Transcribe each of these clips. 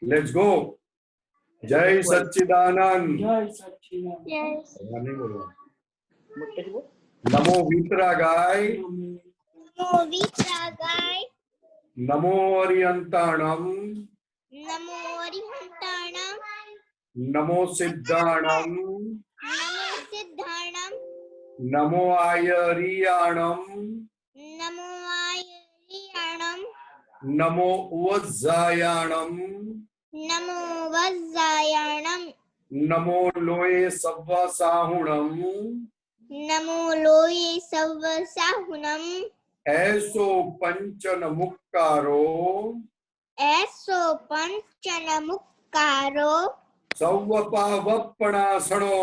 Let's go. जय सच्चिदानंद। जय सच्चिदानंद। नहीं बोलो। नमो वीतरागाय। नमो वीतरागाय। नमो अरिहंताणम। नमो अरिहंताणम। नमो सिद्धाणम। नमो सिद्धाणम। नमो आयरियाणम। नमो आयरियाणम। नमो वज्जायाणम। नमो वज्जायाणम। नमो लोये सव्वसाहुणम। नमो लोये सव्वसाहुणम। ऐसो पंचन मुक्कारो। ऐसो पंचन मुक्कारो। सव्वपावप्पणासनो।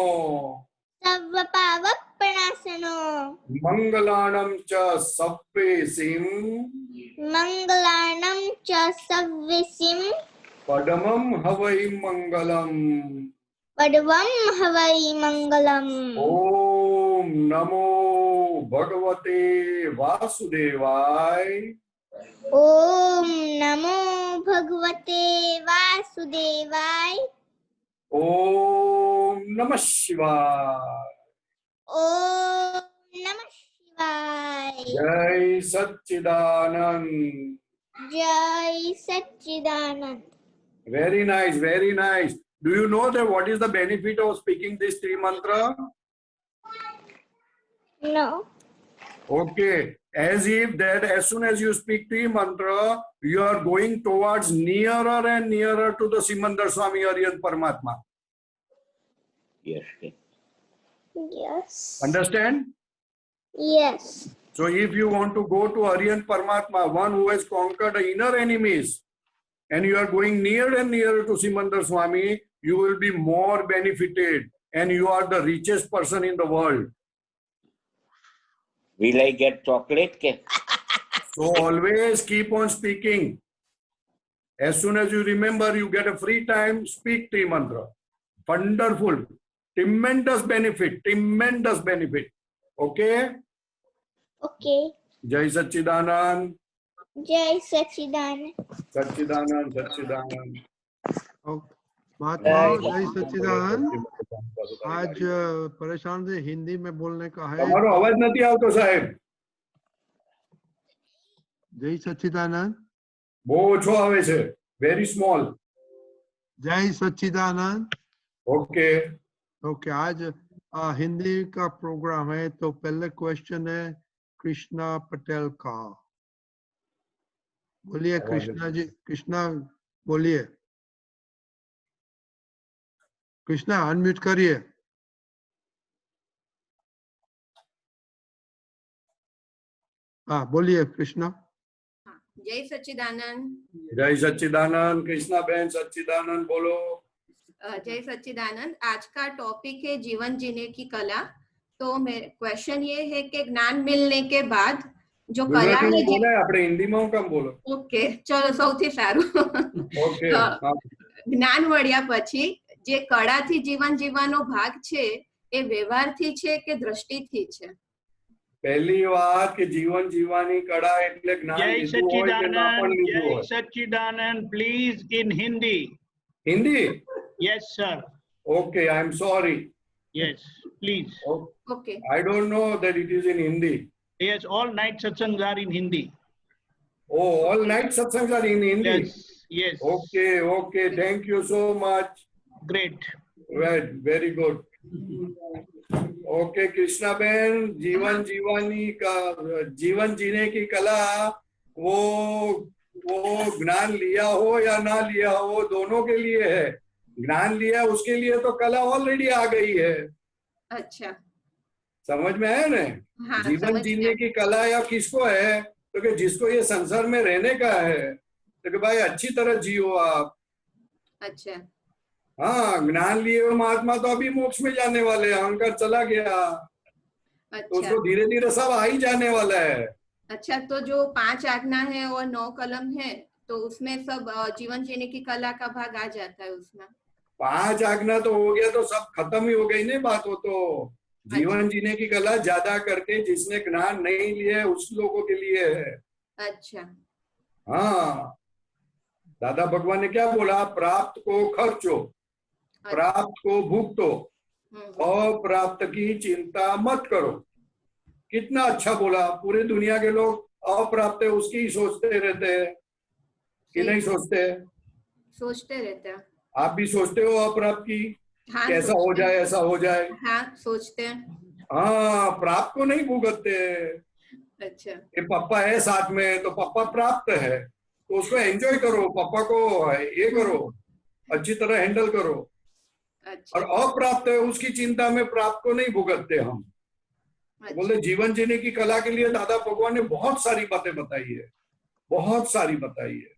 सव्वपावप्पणासनो। मंगलाणं च सव्वेसिं। मंगलाणं च सव्वेसिं। पदमं हवै मंगलम्। पद्मं हवै मंगलम्। ओम नमो भगवते वासुदेवाय। ओम नमो भगवते वासुदेवाय। ओम नमः शिवाय। ओम नमः शिवाय। जय सच्चिदानंद। जय सच्चिदानंद। Very nice, very nice. Do you know that what is the benefit of speaking this three mantra? No. Okay, as if that as soon as you speak three mantra, you are going towards nearer and nearer to the Simandar Swami Aryan Paramatma. Yes. Yes. Understand? Yes. So if you want to go to Aryan Paramatma, one who has conquered the inner enemies, and you are going nearer and nearer to Simandar Swami, you will be more benefited, and you are the richest person in the world. Will I get chocolate cake? So always keep on speaking. As soon as you remember, you get a free time, speak three mantra. Wonderful. Tremendous benefit. Tremendous benefit. Okay? Okay. Jai Satchidanand. जय सच्चिदानंद। Satchidanand. Satchidanand. महात्मा जय सच्चिदानंद। आज परेशान से हिंदी में बोलने का है। તમારો અવાજ નથી આવતો સાહેબ। जय सच्चिदानंद। બહુ ઓછો આવે છે। Very small. जय सच्चिदानंद। Okay. ओके, आज हिंदी का प्रोग्राम है, तो पहले क्वेश्चन है कृष्णा पटेल का। बोलिए कृष्णा जी, कृष्णा बोलिए। कृष्णा अनम्यूट करिए। हाँ बोलिए कृष्णा। जय सच्चिदानंद। जय सच्चिदानंद। कृष्णा बहन सच्चिदानंद बोलो। जय सच्चिदानंद। आज का टॉपिक है जीवन जीने की कला। तो मेरा क्वेश्चन ये है कि ज्ञान मिलने के बाद जो कला है बोले આપણે હિન્દીમાં કેમ બોલો? ઓકે ચલો સૌથી સારું। ઓકે જ્ઞાન મળ્યા પછી જે કળાથી જીવન જીવવાનો ભાગ છે એ વ્યવહારથી છે કે દ્રષ્ટિથી છે? પહેલી વાત કે જીવન જીવવાની કળા એટલે જ્ઞાન લીધું હોય કે ના પણ લીધું હોય। जय Sachchidanand, please in Hindi. Hindi? Yes sir. Okay, I am sorry. Yes, please. Okay. I don't know that it is in Hindi. Yes, all night satsangs are in Hindi. Oh, all night satsangs are in Hindi? Yes, yes. Okay, okay. Thank you so much. Great. Right, very good. Okay, Krishna बहन, जीवन जीने की कला वो ज्ञान लिया हो या ना लिया हो, दोनों के लिए है। ज्ञान लिया उसके लिए तो कला ऑलरेडी आ गई है। अच्छा, समझ में आया ना? हाँ, जीवन जीने की कला या किसको है? तो कि जिसको ये संसार में रहने का है, तो कि भाई अच्छी तरह जियो आप। अच्छा। हाँ, ज्ञान लिए हुए महात्मा तो अभी मोक्ष में जाने वाले हैं, अहंकार चला गया। अच्छा। तो उसको धीरे धीरे सब आ ही जाने वाला है। अच्छा, तो जो 5 आज्ञा है और 9 कलम है, तो उसमें सब जीवन जीने की कला का भाग आ जाता है उसमें? 5 आज्ञा तो हो गया तो सब खत्म ही हो गई ना बात। हो तो जीवन जीने की कला ज्यादा करके जिसने ज्ञान नहीं लिए उस लोगों के लिए है। अच्छा। हाँ, दादा भगवान ने क्या बोला? प्राप्त को खर्चो, प्राप्त को भुगतो, अप्राप्त की चिंता मत करो। कितना अच्छा बोला। पूरी दुनिया के लोग अप्राप्त है उसकी ही सोचते रहते हैं कि नहीं सोचते? सोचते रहते हैं। आप भी सोचते हो अप्राप्त की? हाँ, कैसा हो सोचते जाए, हैं। ऐसा हो जाए। हाँ, सोचते हैं। हाँ, प्राप्त को नहीं भुगतते। अच्छा। कि पापा है साथ में तो पापा प्राप्त है तो उसको एंजॉय करो, पापा को ये करो, अच्छी तरह हैंडल करो। अच्छा। और अप्राप्त है उसकी चिंता में प्राप्त को नहीं भुगतते हम। तो बोले जीवन जीने की कला के लिए दादा भगवान ने बहुत सारी बातें बताई है, बहुत सारी बताई है।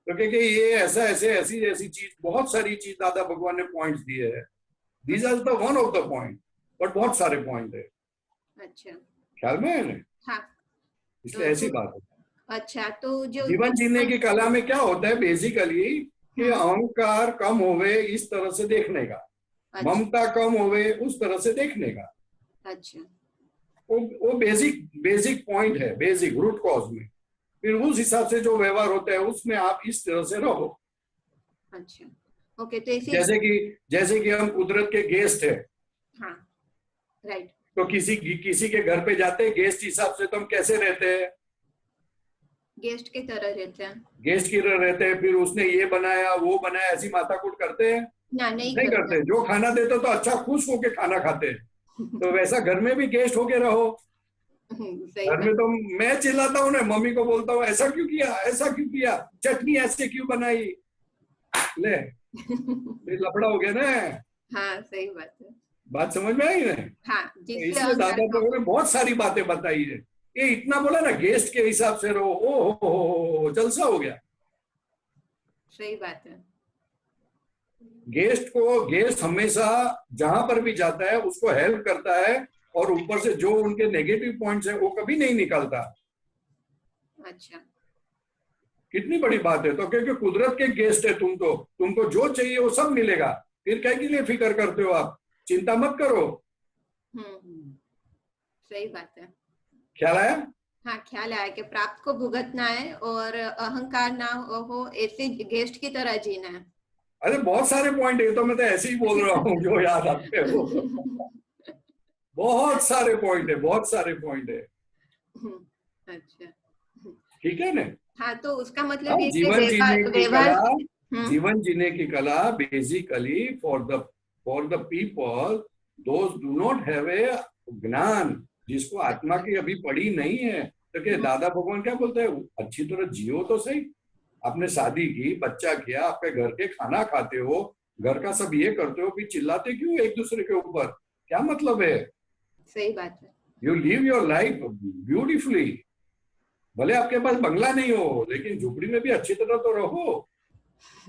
तो क्योंकि ये ऐसा ऐसे ऐसी ऐसी चीज, बहुत सारी चीज दादा भगवान ने पॉइंट्स दिए हैं। These are the one of the point, but बहुत सारे पॉइंट है। अच्छा। ख्याल में है ना? हाँ। इसलिए ऐसी बात है। अच्छा, तो जो जीवन जीने की कला में क्या होता है बेसिकली कि अहंकार कम होवे इस तरह से देखने का, अच्छा। ममता कम होवे उस तरह से देखने का। अच्छा। वो बेसिक पॉइंट है, बेसिक रूट कॉज में। फिर उस हिसाब से जो व्यवहार होता है उसमें आप इस तरह से रहो। अच्छा, ओके। तो इसी जैसे कि हम कुदरत के गेस्ट है, हाँ, राइट। तो किसी के घर पे जाते हैं गेस्ट हिसाब से, तो हम कैसे रहते हैं? गेस्ट की तरह रहते हैं। गेस्ट की तरह रहते हैं। फिर उसने ये बनाया वो बनाया ऐसी माथाकूट करते हैं? ना, नहीं नहीं करते। जो खाना देते तो अच्छा खुश होके खाना खाते हैं। तो वैसा घर में भी गेस्ट होके रहो। सही घर में तो मैं चिल्लाता हूँ ना, मम्मी को बोलता हूँ ऐसा क्यों किया, ऐसा क्यों किया, चटनी ऐसे क्यों बनाई, ले ये लफड़ा हो गया ना। हाँ, सही बात है। बात समझ में आई ना? हाँ, तो इसलिए दादा ने बहुत सारी बातें बताई है। ये इतना बोला ना गेस्ट के हिसाब से रहो, ओ जलसा हो गया। सही बात है। गेस्ट हमेशा जहां पर भी जाता है उसको हेल्प करता है, और ऊपर से जो उनके नेगेटिव पॉइंट्स है वो कभी नहीं निकालता। अच्छा। कितनी बड़ी बात है। तो क्योंकि कुदरत के गेस्ट है तुमको जो चाहिए वो सब मिलेगा। फिर क्या के लिए फिक्र करते हो आप? चिंता मत करो। सही बात है। ख्याल आया? हाँ, ख्याल आया कि प्राप्त को भुगतना है और अहंकार ना हो, ऐसे गेस्ट की तरह जीना है। अरे बहुत सारे पॉइंट है, तो मैं तो ऐसे ही बोल रहा हूँ जो याद आते हैं वो। बहुत सारे पॉइंट है, बहुत सारे पॉइंट है। अच्छा, ठीक है ना? हाँ, तो उसका मतलब ये कि जीवन जीने की व्यवहार। कला, जीवन जीने की कला basically for the people those do not have a ज्ञान, जिसको आत्मा की अभी पड़ी नहीं है। तो क्या दादा भगवान क्या बोलते हैं? अच्छी तरह जियो तो सही। आपने शादी की, बच्चा किया, आपके घर के खाना खाते हो, घर का सब ये करते हो, फिर चिल्लाते क्यों एक दूसरे के ऊपर? क्या मतलब है? सही बात है। You live your life beautifully. भले आपके पास बंगला नहीं हो लेकिन झुपड़ी में भी अच्छी तरह तो रहो,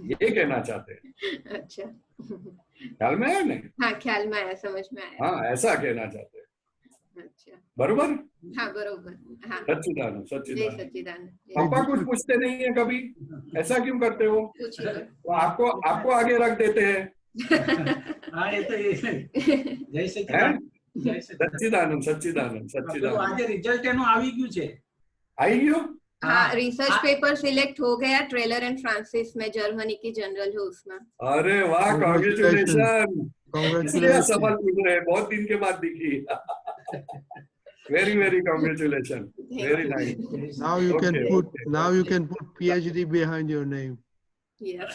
ये कहना चाहते हैं। अच्छा। ख्याल में आया नहीं? हाँ, ख्याल में आया, समझ में आया। हाँ, ऐसा कहना चाहते हैं। अच्छा। बरोबर? हाँ, बरोबर। हाँ। सच्चिदानंद जय सच्चिदानंद। सच्चिदानंद। पापा कुछ पूछते नहीं है कभी, ऐसा क्यों करते हो? पूछिए। तो आपको आगे रख देते हैं। हाँ, ये तो जय हैं? सच्चिदानंद। जय सच्चिदानंद सच्चिदानंद सच्चिदानंद। આજે રિઝલ્ટ એનું આવી ગયું છે। आई गयो? हाँ, रिसर्च पेपर सिलेक्ट हो गया ट्रेलर एंड फ्रांसिस में, जर्मनी की जनरल है उसमें। अरे वाह, कांग्रेचुलेशन। इसलिए Congratulations. सफल पूछ रहे, बहुत दिन के बाद दिखी। Very congratulation, very nice. Now you can Okay, put okay, now you okay. can put PhD behind your name. Yes.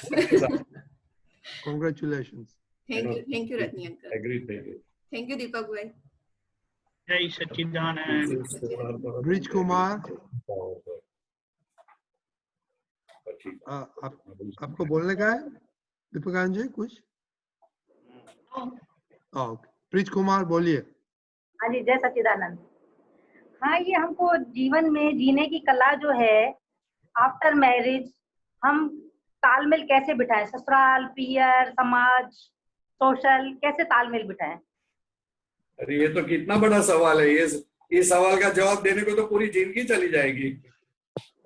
Congratulations. Thank you Ratni uncle. Agree. Thank you Deepak भाई। जय सच्चिदानंद। Rich Kumar, आपको बोलने का है दीपकांत जी कुछ? प्रीच कुमार बोलिए। हाँ जी, जय सच्चिदानंद। हाँ, ये हमको जीवन में जीने की कला जो है, आफ्टर मैरिज हम तालमेल कैसे बिठाएं, ससुराल, पियर, समाज, सोशल, कैसे तालमेल बिठाएं? अरे ये तो कितना बड़ा सवाल है। ये सवाल का जवाब देने को तो पूरी जिंदगी चली जाएगी,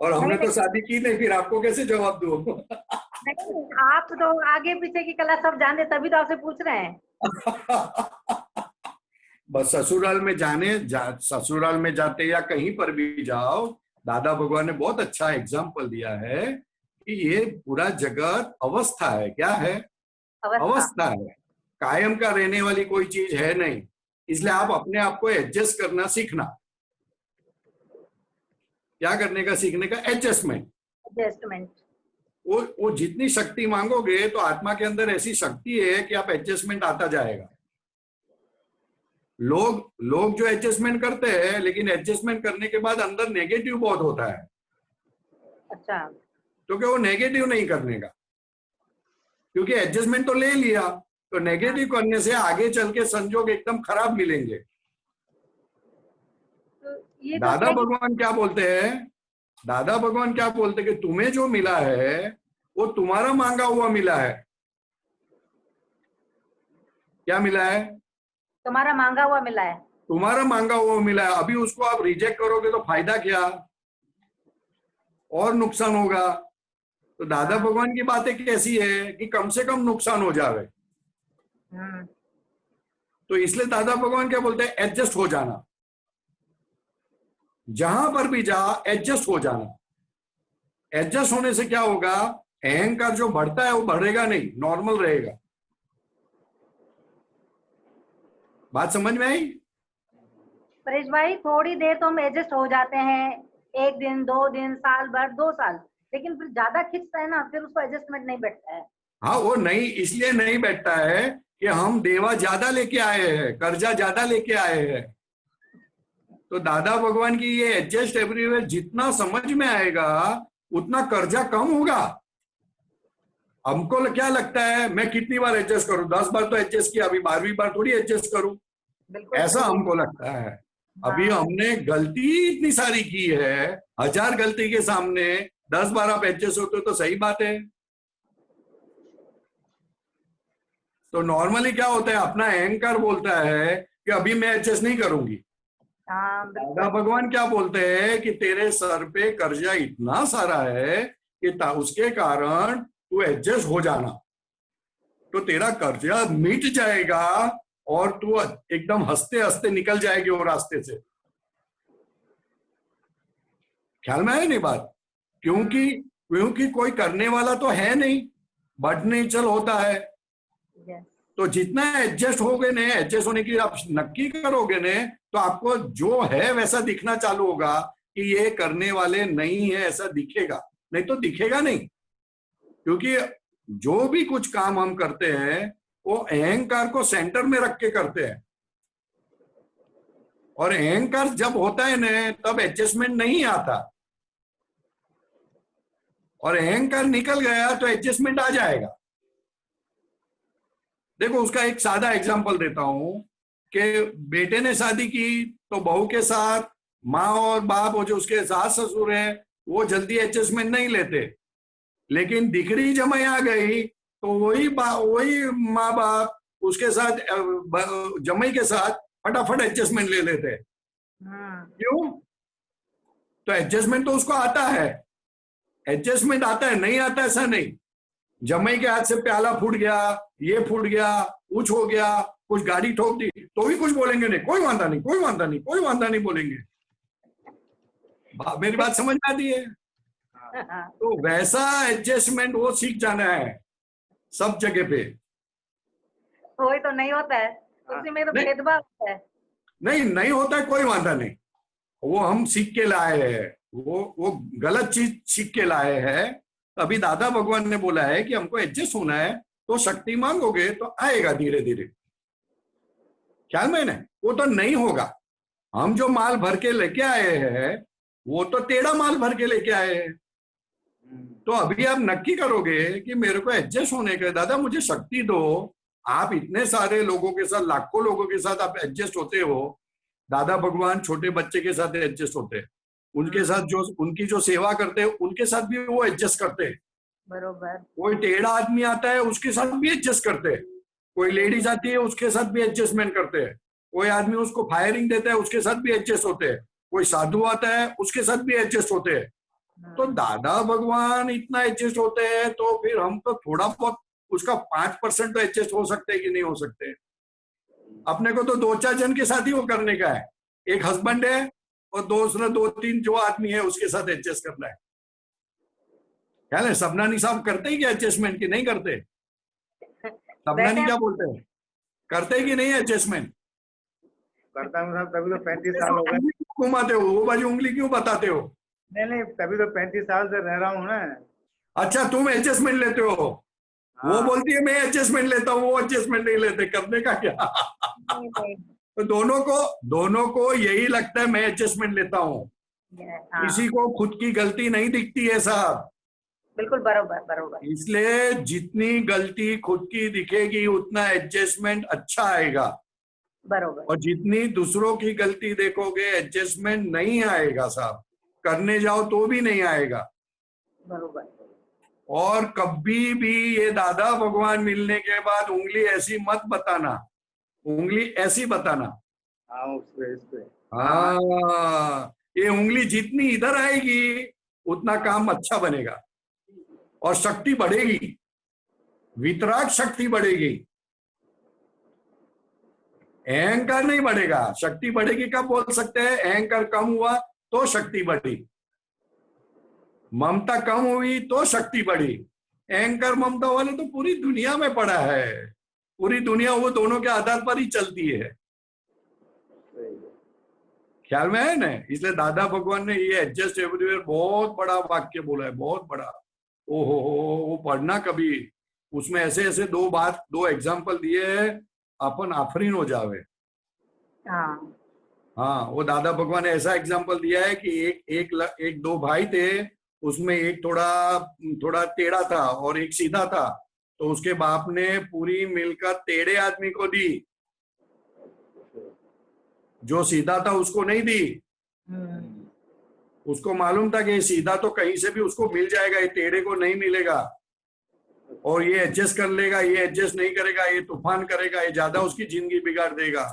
और हमने तो शादी की नहीं, फिर आपको कैसे जवाब दूं? नहीं, आप तो आगे पीछे की कला सब जानते, तभी तो आपसे पूछ रहे हैं। बस ससुराल में जाते या कहीं पर भी जाओ, दादा भगवान ने बहुत अच्छा एग्जाम्पल दिया है कि ये पूरा जगत अवस्था है। क्या है? अवस्था। अवस्था है, कायम का रहने वाली कोई चीज है नहीं। इसलिए आप अपने आप को एडजस्ट करना सीखना। क्या करने का सीखने का? एडजस्टमेंट। एडजस्टमेंट। वो जितनी शक्ति मांगोगे तो आत्मा के अंदर ऐसी शक्ति है कि आप एडजस्टमेंट आता जाएगा। लोग जो एडजस्टमेंट करते हैं, लेकिन एडजस्टमेंट करने के बाद अंदर नेगेटिव बहुत होता है। अच्छा। क्योंकि वो नेगेटिव नहीं करने का, क्योंकि एडजस्टमेंट तो ले लिया, तो नेगेटिव करने से आगे चल के संजोग एकदम खराब मिलेंगे। तो ये दादा भगवान क्या बोलते हैं? दादा भगवान क्या बोलते हैं कि तुम्हें जो मिला है वो तुम्हारा मांगा हुआ मिला है। क्या मिला है? तुम्हारा मांगा हुआ मिला है। तुम्हारा मांगा हुआ मिला है। अभी उसको आप रिजेक्ट करोगे तो फायदा क्या, और नुकसान होगा। तो दादा भगवान की बातें कैसी है कि कम से कम नुकसान हो जाए। तो इसलिए दादा भगवान क्या बोलते हैं? एडजस्ट हो जाना। जहां पर भी जा एडजस्ट हो जाना। एडजस्ट होने से क्या होगा? अहंकार जो बढ़ता है वो बढ़ेगा नहीं, नॉर्मल रहेगा। बात समझ में आई? परेश भाई, थोड़ी देर तो हम एडजस्ट हो जाते हैं, 1 दिन 2 दिन, साल भर 2 साल, लेकिन फिर ज्यादा खिंचता है ना, फिर उसको एडजस्टमेंट नहीं बैठता है। हाँ, वो नहीं, इसलिए नहीं बैठता है कि हम देवा ज्यादा लेके आए हैं, कर्जा ज्यादा लेके आए हैं। तो दादा भगवान की ये एडजस्ट एवरीवेयर जितना समझ में आएगा उतना कर्जा कम होगा। हमको क्या लगता है, मैं कितनी बार एडजस्ट करूं? 10 बार तो एडजस्ट किया, अभी 12वीं बार थोड़ी एडजस्ट करूं, ऐसा हमको लगता है। अभी हमने गलती इतनी सारी की है, 1000 गलती के सामने 10 बार आप एडजस्ट होते हो तो सही बात है। तो नॉर्मली क्या होता है, अपना अहंकार बोलता है कि अभी मैं एडजस्ट नहीं करूंगी। दादा भगवान क्या बोलते हैं कि तेरे सर पे कर्जा इतना सारा है कि उसके कारण तू एडजस्ट हो जाना, तो तेरा कर्जा मिट जाएगा और तू एकदम हंसते हंसते निकल जाएगी वो रास्ते से। ख्याल में है नहीं बात? क्योंकि कोई करने वाला तो है नहीं, बट नेचर होता है। तो जितना एडजस्ट होगे ने, एडजस्ट होने की आप नक्की करोगे ने, तो आपको जो है वैसा दिखना चालू होगा कि ये करने वाले नहीं है ऐसा दिखेगा, नहीं तो दिखेगा नहीं। क्योंकि जो भी कुछ काम हम करते हैं वो अहंकार को सेंटर में रख के करते हैं, और अहंकार जब होता है ना तब एडजस्टमेंट नहीं आता, और अहंकार निकल गया तो एडजस्टमेंट आ जाएगा। देखो, उसका एक सादा एग्जांपल देता हूं कि बेटे ने शादी की तो बहू के साथ माँ और बाप, और जो उसके सास ससुर है वो जल्दी एडजस्टमेंट नहीं लेते, लेकिन दिकड़ी जमाई आ गई तो वही माँ बाप उसके साथ, जमाई के साथ फटाफट एडजस्टमेंट ले लेते हैं। क्यों? तो एडजस्टमेंट तो उसको आता है, एडजस्टमेंट आता है, नहीं आता ऐसा नहीं। जमाई के हाथ से प्याला फूट गया, ये फूट गया, कुछ हो गया, कुछ गाड़ी ठोक दी, तो भी कुछ बोलेंगे नहीं, कोई वांदा नहीं, कोई वांदा नहीं, कोई वांदा नहीं बोलेंगे। मेरी बात समझ में आती है? तो वैसा एडजस्टमेंट वो सीख जाना है सब जगह पे। वही तो नहीं होता है, उसी में तो भेदभाव होता है। नहीं होता है, कोई वांदा नहीं। वो हम सीख के लाए हैं, वो गलत चीज सीख के लाए हैं। अभी दादा भगवान ने बोला है कि हमको एडजस्ट होना है, तो शक्ति मांगोगे तो आएगा धीरे धीरे। ख्याल में ना, वो तो नहीं होगा। हम जो माल भर के लेके आए हैं वो तो टेढ़ा माल भर के लेके आए हैं। तो अभी आप नक्की करोगे कि मेरे को एडजस्ट होने का, दादा मुझे शक्ति दो। आप इतने सारे लोगों के साथ, लाखों लोगों के साथ आप एडजस्ट होते हो। दादा भगवान छोटे बच्चे के साथ एडजस्ट होते हैं, उनके साथ जो उनकी जो सेवा करते हैं उनके साथ भी वो एडजस्ट करते हैं। बरोबर। कोई टेढ़ा आदमी आता है उसके साथ भी एडजस्ट करते हैं, कोई लेडीज आती है उसके साथ भी एडजस्टमेंट करते हैं, कोई आदमी उसको फायरिंग देता है उसके साथ भी एडजस्ट होते हैं, कोई साधु आता है उसके साथ भी एडजस्ट होते हैं। तो दादा भगवान इतना एडजस्ट होते हैं, तो फिर हम तो थोड़ा बहुत उसका 5% तो एडजस्ट हो सकते हैं कि नहीं हो सकते। अपने को तो 2-4 जन के साथ ही वो करने का है, एक हस्बैंड है और दूसरा 2-3 जो आदमी है उसके साथ एडजस्ट करना है। क्या है सबनानी साहब करते ही क्या एडजस्टमेंट की नहीं करते? सबनानी क्या बोलते हैं, करते कि नहीं एडजस्टमेंट? करता हूँ साहब, तभी तो 35 साल हो गए। घुमाते हो वो बाजू उंगली क्यों बताते हो? नहीं, तभी तो 35 साल से रह रहा हूँ ना। अच्छा तुम एडजस्टमेंट लेते हो, वो हाँ। बोलती है मैं एडजस्टमेंट लेता हूँ, वो एडजस्टमेंट नहीं लेते, करने का क्या? नहीं, नहीं। तो दोनों को यही लगता है मैं एडजस्टमेंट लेता हूँ। हाँ, किसी को खुद की गलती नहीं दिखती है साहब, बिल्कुल बरोबर बरोबर। इसलिए जितनी गलती खुद की दिखेगी उतना एडजस्टमेंट अच्छा आएगा, बरोबर। और जितनी दूसरों की गलती देखोगे एडजस्टमेंट नहीं आएगा साहब, करने जाओ तो भी नहीं आएगा। बरोबर। और कभी भी ये दादा भगवान मिलने के बाद उंगली ऐसी मत बताना, उंगली ऐसी बताना। हाँ, उस पे हाँ, ये उंगली जितनी इधर आएगी उतना काम अच्छा बनेगा और शक्ति बढ़ेगी, वितराग शक्ति बढ़ेगी, अहंकार नहीं बढ़ेगा। शक्ति बढ़ेगी कब बोल सकते हैं? अहंकार कम हुआ तो शक्ति बढ़ी, ममता कम हुई तो शक्ति बढ़ी। अहंकार ममता वाले तो पूरी दुनिया में पड़ा है, पूरी दुनिया वो दोनों के आधार पर ही चलती है, ख्याल में है ना? इसलिए दादा भगवान ने ये एडजस्ट एवरीवेयर बहुत बड़ा वाक्य बोला है, बहुत बड़ा। ओहो वो पढ़ना कभी, उसमें ऐसे ऐसे दो एग्जाम्पल दिए है, अपन आफरीन हो जावे। हाँ, वो दादा भगवान ने ऐसा एग्जाम्पल दिया है कि एक दो भाई थे, उसमें एक थोड़ा टेढ़ा था और एक सीधा था, तो उसके बाप ने पूरी मिलकर टेढ़े आदमी को दी, जो सीधा था उसको नहीं दी। उसको मालूम था कि ये सीधा तो कहीं से भी उसको मिल जाएगा, ये टेढ़े को नहीं मिलेगा, और ये एडजस्ट कर लेगा, ये एडजस्ट नहीं करेगा, ये तूफान करेगा, ये ज्यादा उसकी जिंदगी बिगाड़ देगा।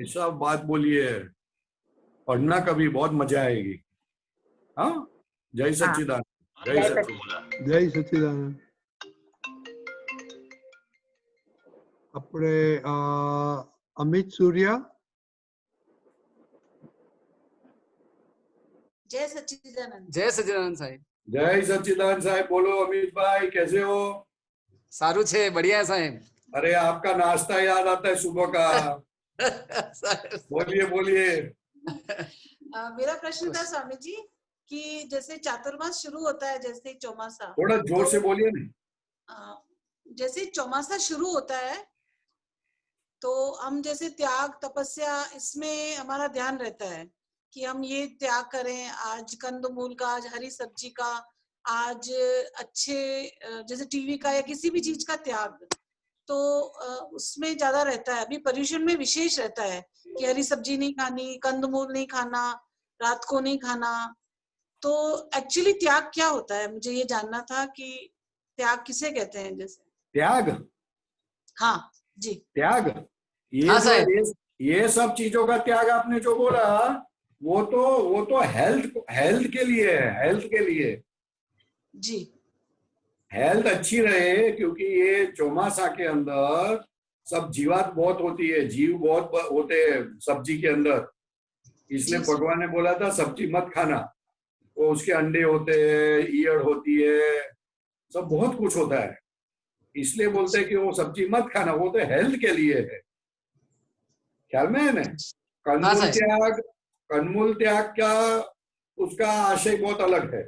ऐसा बात बोलिए, पढ़ना कभी, बहुत मजा आएगी। हाँ, जय सच्चिदानंद, जय सच्चिदानंद, जय सच्चिदानंद। अपने अमित सूर्या। जय सच्चिदानंद। जय सच्चिदानंद साहेब। जय सच्चिदानंद साहब। बोलो अमित भाई, कैसे हो? सारू छे, बढ़िया है साहेब। अरे आपका नाश्ता याद आता है सुबह का। बोलिए बोलिए। मेरा प्रश्न था स्वामी जी कि जैसे चातुर्मास शुरू होता है, जैसे चौमासा, थोड़ा जोर से बोलिए ना। जैसे चौमासा शुरू होता है तो हम जैसे त्याग तपस्या, इसमें हमारा ध्यान रहता है कि हम ये त्याग करें, आज कंदमूल का, आज हरी सब्जी का, आज अच्छे जैसे टीवी का या किसी भी चीज का त्याग, तो उसमें ज्यादा रहता है। अभी पर्यूषण में विशेष रहता है कि हरी सब्जी नहीं खानी, कंदमूल नहीं खाना, रात को नहीं खाना। तो एक्चुअली त्याग क्या होता है, मुझे ये जानना था कि त्याग किसे कहते हैं? जैसे त्याग, हाँ जी, त्याग, हाँ साहब। ये सब चीजों का त्याग आपने जो बोला वो तो हेल्थ के लिए है, हेल्थ के लिए जी, हेल्थ अच्छी रहे, क्योंकि ये चौमासा के अंदर सब जीवात बहुत होती है, जीव बहुत होते हैं सब्जी के अंदर, इसलिए जी। भगवान ने बोला था सब्जी मत खाना। वो उसके अंडे होते हैं, ईयड़ होती है, सब बहुत कुछ होता है, इसलिए बोलते हैं कि वो सब्जी मत खाना, वो तो हेल्थ के लिए है, ख्याल में है ना? कन्मूल त्याग का उसका आशय बहुत अलग है।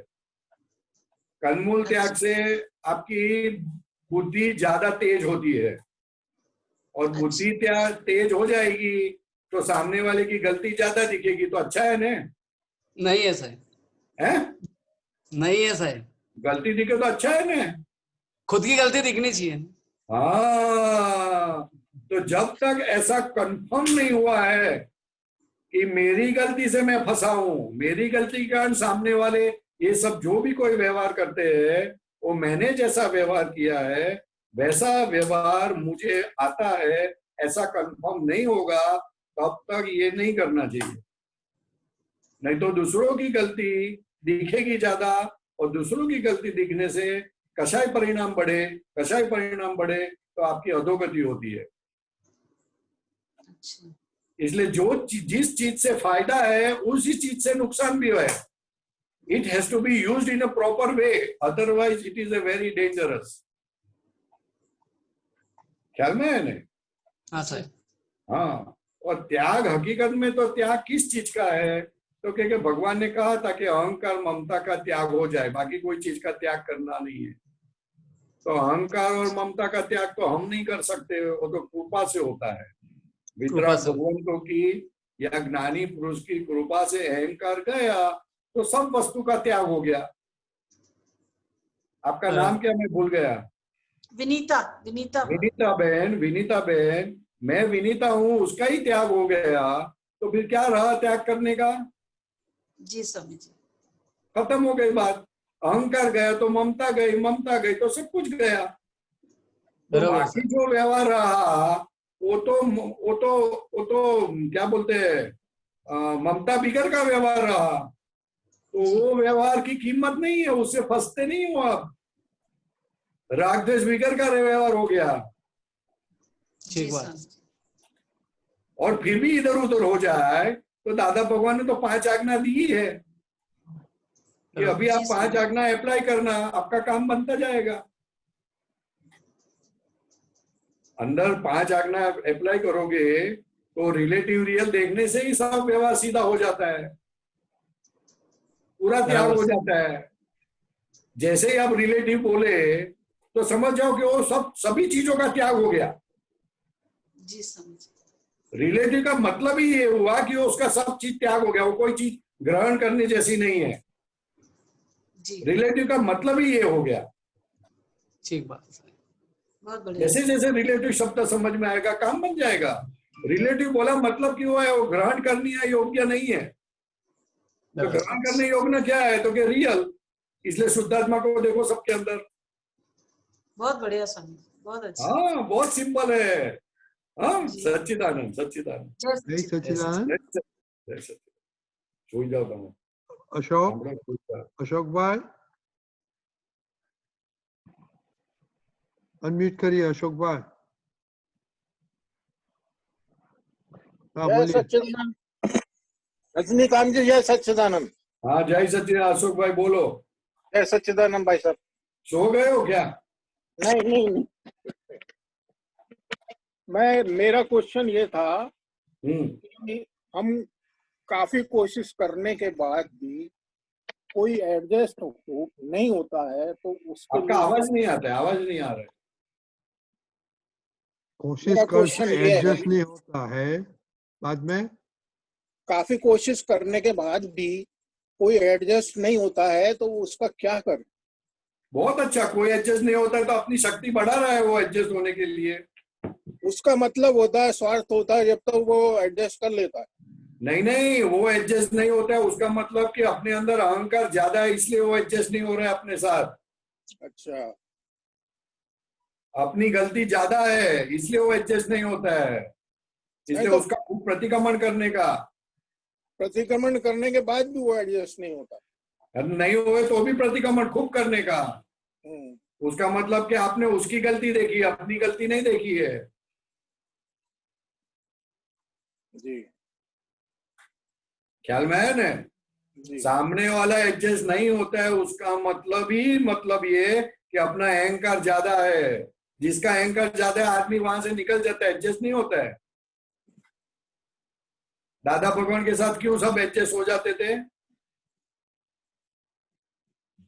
कन्मूल त्याग से आपकी बुद्धि ज्यादा तेज होती है, और बुद्धि तेज हो जाएगी तो सामने वाले की गलती ज्यादा दिखेगी, तो अच्छा है ना? नहीं है साहब। है? नहीं है साहब। गलती दिखे तो अच्छा है ना? खुद की गलती दिखनी चाहिए। हाँ, तो जब तक ऐसा कंफर्म नहीं हुआ है कि मेरी गलती से मैं फंसा हूं, मेरी गलती के कारण सामने वाले ये सब जो भी कोई व्यवहार करते हैं वो मैंने जैसा व्यवहार किया है वैसा व्यवहार मुझे आता है, ऐसा कंफर्म नहीं होगा तब तक ये नहीं करना चाहिए। नहीं तो दूसरों की गलती दिखेगी ज्यादा, और दूसरों की गलती दिखने से कषाय परिणाम बढ़े तो आपकी अधोगति होती है। इसलिए जिस चीज से फायदा है उसी चीज से नुकसान भी है, It has to be used in a proper way. Otherwise, it is a very dangerous. ख्याल में है नहीं? हाँ साहब। हाँ, और त्याग हकीकत में तो त्याग किस चीज का है? तो क्योंकि भगवान ने कहा था कि अहंकार ममता का त्याग हो जाए, बाकी कोई चीज का त्याग करना नहीं है। तो अहंकार और ममता का त्याग तो हम नहीं कर सकते, वो तो कृपा से होता है। वितराग भगवंतों की या ज्ञानी पुरुष की कृपा से अहंकार गया तो सब वस्तु का त्याग हो गया। आपका नाम क्या, मैं भूल गया? विनीता। विनीता विनीता बहन, मैं विनीता हूँ, उसका ही त्याग हो गया, तो फिर क्या रहा त्याग करने का? जी स्वामी जी। खत्म हो गई बात। अहंकार गया तो ममता गई तो सब कुछ गया। तो बाकी जो व्यवहार रहा वो तो क्या बोलते हैं, ममता बिगर का व्यवहार रहा। तो वो व्यवहार की कीमत नहीं है, उससे फंसते नहीं हो आप। राग द्वेष बिगर का व्यवहार हो गया। ठीक बात। और फिर भी इधर उधर हो जाए तो दादा भगवान ने तो 5 आज्ञा दी है कि अभी आप 5 आज्ञा अप्लाई करना, आपका काम बनता जाएगा। अंदर 5 आज्ञा अप्लाई करोगे तो रिलेटिव रियल देखने से ही सब व्यवहार सीधा हो जाता है, पूरा त्याग हो जाता है। जैसे ही आप रिलेटिव बोले तो समझ जाओ कि वो सभी चीजों का त्याग हो गया। जी समझ। रिलेटिव का मतलब ही ये हुआ कि उसका सब चीज त्याग हो गया, वो कोई चीज ग्रहण करने जैसी नहीं है। रिलेटिव का मतलब ही ये हो गया। ठीक बात। बहुत बढ़िया। जैसे जैसे रिलेटिव शब्द समझ में आएगा काम बन जाएगा। रिलेटिव बोला मतलब क्यों है, वो ग्रहण करने योग्य नहीं है। तो ग्रहण करने योग्य क्या है, तो कि रियल। इसलिए शुद्धात्मा को देखो सबके अंदर। बहुत बढ़िया स्वामी, बहुत अच्छा। हाँ, बहुत सिंपल है। हाँ, सच्चिदानंद सच्चिदानंद जय सच्चिदानंद। छू जाता हूँ। अशोक भाई अनम्यूट करिए। अशोक भाई हाँ बोलिए। सच्चिदानंद। रजनीकांत जी जय सच्चिदानंद। हाँ जय सच्चिदानंद। अशोक भाई बोलो। जय सच्चिदानंद भाई साहब। सो गए हो क्या? नहीं। मेरा क्वेश्चन ये था कि हम काफी कोशिश करने के बाद भी कोई एडजस्ट नहीं होता है, तो उसके आपका आवाज नहीं आता है, आवाज नहीं आ रहा है। कोशिश करके एडजस्ट नहीं होता है, बाद में काफी कोशिश करने के बाद भी कोई एडजस्ट नहीं होता है, तो उसका क्या करें? बहुत अच्छा, कोई एडजस्ट नहीं होता है तो अपनी शक्ति बढ़ा रहा है वो एडजस्ट होने के लिए। उसका मतलब होता है स्वार्थ होता है, जब तक तो वो एडजस्ट कर लेता है। नहीं, वो एडजस्ट नहीं होता है, उसका मतलब कि अपने अंदर अहंकार ज्यादा है, इसलिए वो एडजस्ट नहीं हो रहा है अपने साथ। अच्छा, अपनी गलती ज्यादा है इसलिए वो एडजस्ट नहीं होता है, इसलिए तो उसका प्रतिक्रमण करने का। प्रतिक्रमण करने के बाद भी वो एडजस्ट नहीं होता। नहीं हुए तो भी प्रतिक्रमण खूब करने का। उसका मतलब कि आपने उसकी गलती देखी, अपनी गलती नहीं देखी है। जी, ख्याल में है ना? जी। सामने वाला एडजस्ट नहीं होता है, उसका मतलब ये कि अपना अहंकार ज्यादा है। जिसका अहंकार ज्यादा है आदमी वहां से निकल जाता है, एडजस्ट नहीं होता है। दादा भगवान के साथ क्यों सब एडजस्ट हो जाते थे?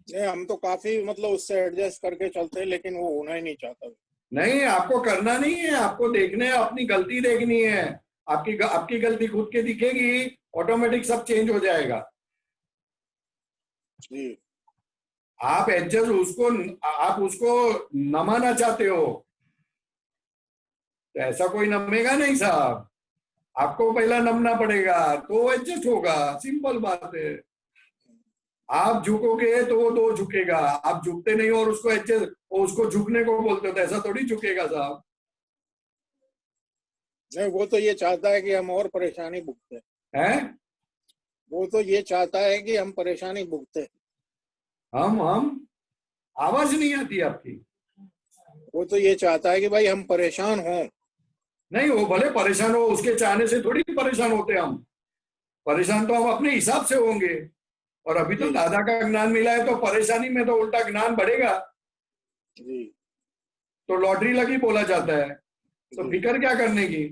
नहीं, हम तो काफी मतलब उससे एडजस्ट करके चलते हैं, लेकिन वो होना ही नहीं चाहता। नहीं, आपको करना नहीं है, आपको देखना है, अपनी गलती देखनी है। आपकी गलती खुद के दिखेगी, ऑटोमेटिक सब चेंज हो जाएगा। जी। आप आप उसको नमाना चाहते हो तो ऐसा कोई नमेगा नहीं साहब, आपको पहला नमना पड़ेगा तो एडजस्ट होगा। सिंपल बात है। आप झुकोगे तो वो दो झुकेगा, आप झुकते नहीं और उसको एडजस्ट, उसको झुकने को बोलते हो तो ऐसा थोड़ी झुकेगा साहब। नहीं, वो तो ये चाहता है कि हम और परेशानी भुगते हैं। वो तो ये चाहता है कि हम परेशानी भुगते। हम आवाज नहीं आती आपकी। वो तो ये चाहता है कि भाई हम परेशान हों। नहीं, वो भले परेशान हो, उसके चाहने से थोड़ी परेशान होते हम। परेशान तो हम अपने हिसाब से होंगे। और अभी तो दादा का ज्ञान मिला है, तो परेशानी में तो उल्टा ज्ञान बढ़ेगा। जी तो लॉटरी लगी बोला जाता है, तो फिक्र क्या करने की।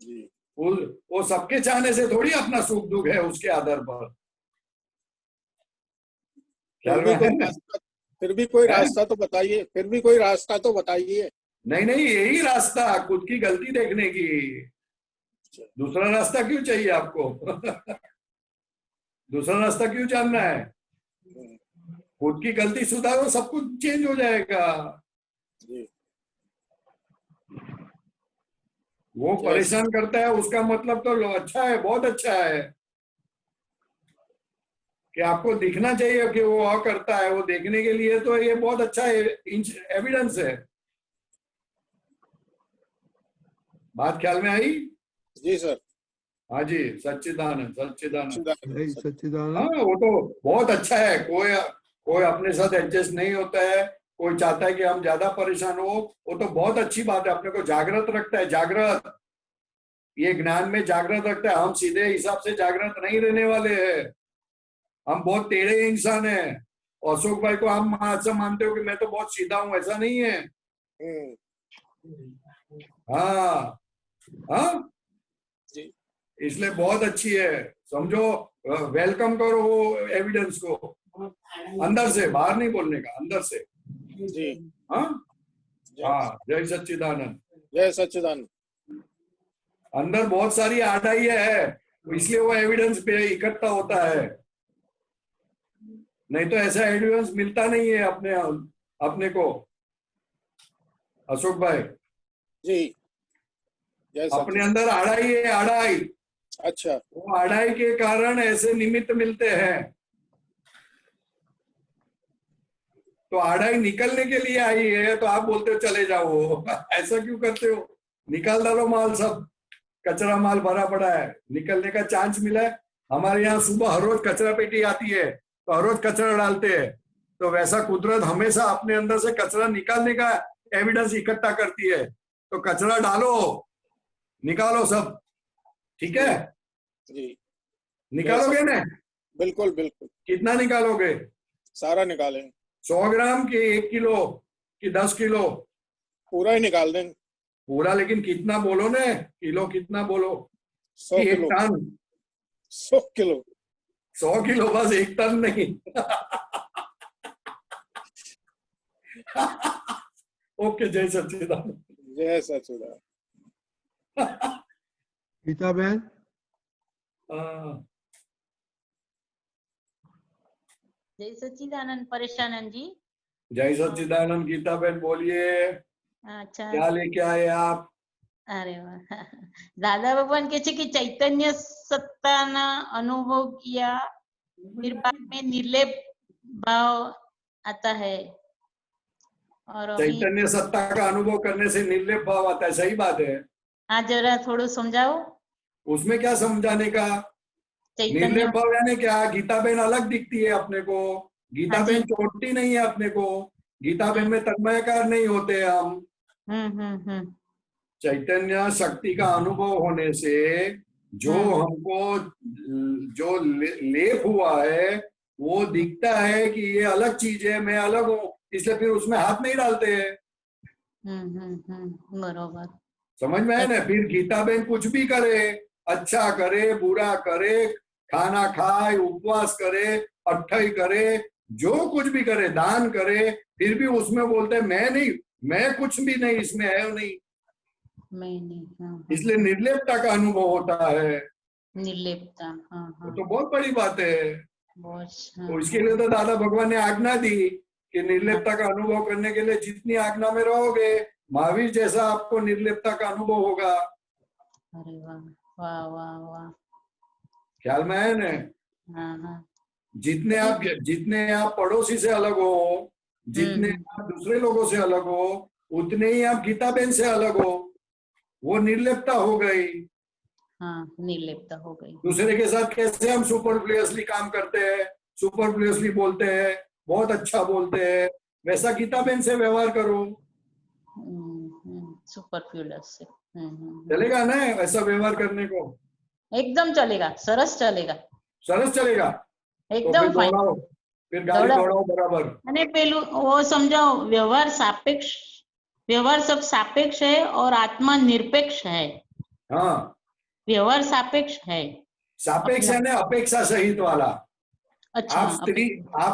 जी वो सबके चाहने से थोड़ी अपना सुख दुख है उसके आधार पर। ख्याल में है ना? फिर भी कोई है? रास्ता तो बताइए, फिर भी कोई रास्ता तो बताइए। नहीं नहीं, यही रास्ता, खुद की गलती देखने की। दूसरा रास्ता क्यों चाहिए आपको? दूसरा रास्ता क्यों जानना है? खुद की गलती सुधारो, सब कुछ चेंज हो जाएगा। जी वो परेशान करता है, उसका मतलब तो अच्छा है, बहुत अच्छा है कि आपको दिखना चाहिए कि वो करता है। वो देखने के लिए तो ये बहुत अच्छा एविडेंस है। बात ख्याल में आई? जी सर। हाँ जी, सच्चिदानंद सच्चिदानंद। जय सच्चिदानंद। हाँ, वो तो बहुत अच्छा है। कोई अपने साथ एडजस्ट नहीं होता है, कोई चाहता है कि हम ज्यादा परेशान हो, वो तो बहुत अच्छी बात है। अपने को जागृत रखता है, जागृत, ये ज्ञान में जागृत रखता है। हम सीधे हिसाब से जागृत नहीं रहने वाले हैं, हम बहुत टेढ़े इंसान हैं। अशोक भाई को हम ऐसा मानते हो कि मैं तो बहुत सीधा हूं, ऐसा नहीं है। हाँ हाँ, इसलिए बहुत अच्छी है, समझो। वेलकम करो वो एविडेंस को, अंदर से, बाहर नहीं बोलने का, अंदर से। जी हाँ हाँ, जय सच्चिदानंद। जय सच्चिदानंद। अंदर बहुत सारी आड़ाई है, इसलिए वो एविडेंस पे इकट्ठा होता है, नहीं तो ऐसा एविडेंस मिलता नहीं है अपने को। अशोक भाई जी अपने अंदर आड़ाई है, आड़ाई। अच्छा, वो आड़ाई के कारण ऐसे निमित्त मिलते हैं। तो आड़ाई निकलने के लिए आई है, तो आप बोलते हो चले जाओ। ऐसा क्यों करते हो? निकाल डालो माल, सब कचरा माल भरा पड़ा है, निकलने का चांस मिला है। हमारे यहाँ सुबह हर रोज कचरा पेटी आती है, तो हर रोज कचरा डालते हैं। तो वैसा कुदरत हमेशा अपने अंदर से कचरा निकालने का एविडेंस इकट्ठा करती है। तो कचरा डालो, निकालो सब, ठीक है? जी निकालोगे ना? बिल्कुल बिल्कुल। कितना निकालोगे? सारा निकालेंगे। 100 ग्राम की 1 किलो कि 10 किलो? पूरा ही निकाल देंगे। पूरा, लेकिन कितना बोलो ना, किलो कितना बोलो? 100 1 किलो। टन? 100 किलो। 100 किलो, बस 1 टन नहीं। ओके, जय सच्चिदानंद। जय सच्चिदानंद। गीता बहन। जय सच्चिदानंद परेशानंद जी। जय सच्चिदानंद। गीता बहन बोलिए, अच्छा क्या लेके आए आप? अरे वाह। दादा भगवान कहते कि चैतन्य सत्ता अनुभव किया, फिर बाद में निर्लेप भाव आता है, और अभी चैतन्य सत्ता का अनुभव करने से निर्लेप भाव आता है, सही बात है। हाँ, जरा थोड़ा समझाओ। उसमें क्या समझाने का? निर्लेप भाव यानी क्या? गीता बहन अलग दिखती है अपने को, गीता हाँ जी। बहन छोड़ती नहीं है अपने को, गीता बहन में तन्मयकार नहीं होते हम। चैतन्य शक्ति का अनुभव होने से जो हमको जो लेप हुआ है, वो दिखता है कि ये अलग चीज है, मैं अलग हूँ, इसलिए फिर उसमें हाथ नहीं डालते हैं। बरोबर, समझ में है ना? फिर गीता बहन कुछ भी करे, अच्छा करे, बुरा करे, खाना खाए, उपवास करे, अट्ठाई करे, जो कुछ भी करे, दान करे, फिर भी उसमें बोलते हैं मैं नहीं, मैं कुछ भी नहीं, इसमें है नहीं। मैं नहीं। इसलिए निर्लेपता का अनुभव होता है। निर्लेपता, वो तो बहुत बड़ी बात है। बहुत। तो इसके लिए तो दादा भगवान ने आज्ञा दी कि निर्लेपता का अनुभव करने के लिए जितनी आज्ञा में रहोगे, महावीर जैसा आपको निर्लेपता का अनुभव होगा। अरे वाह वाह वाह वाह। ख्याल में है ना? हाँ। जितने आप पड़ोसी से अलग हो, जितने आप दूसरे लोगों से अलग हो, उतने ही आप गीता बहन से अलग हो। वो निर्लेपता हो गई। हाँ, निर्लेपता हो गई। दूसरे के साथ कैसे हम सुपरफ्लुअसली काम करते हैं, सुपरफ्लुअसली बोलते हैं, बहुत अच्छा बोलते हैं, वैसा गीता बहन से व्यवहार करो। सुपरफ्लुअस से चलेगा ना ऐसा व्यवहार करने को? एकदम चलेगा, सरस चलेगा। सरस चलेगा। तो एकदम फिर फाइन दौड़ाओ, फिर गाड़ी दौड़ाओ। दौड़ाओ बराबर। અને પેલું वो समझाओ, व्यवहार सब सापेक्ष है और आत्मा निरपेक्ष है। हाँ, व्यवहार सापेक्ष है। सापेक्ष है ना, अपेक्षा सहित वाला। अच्छा आप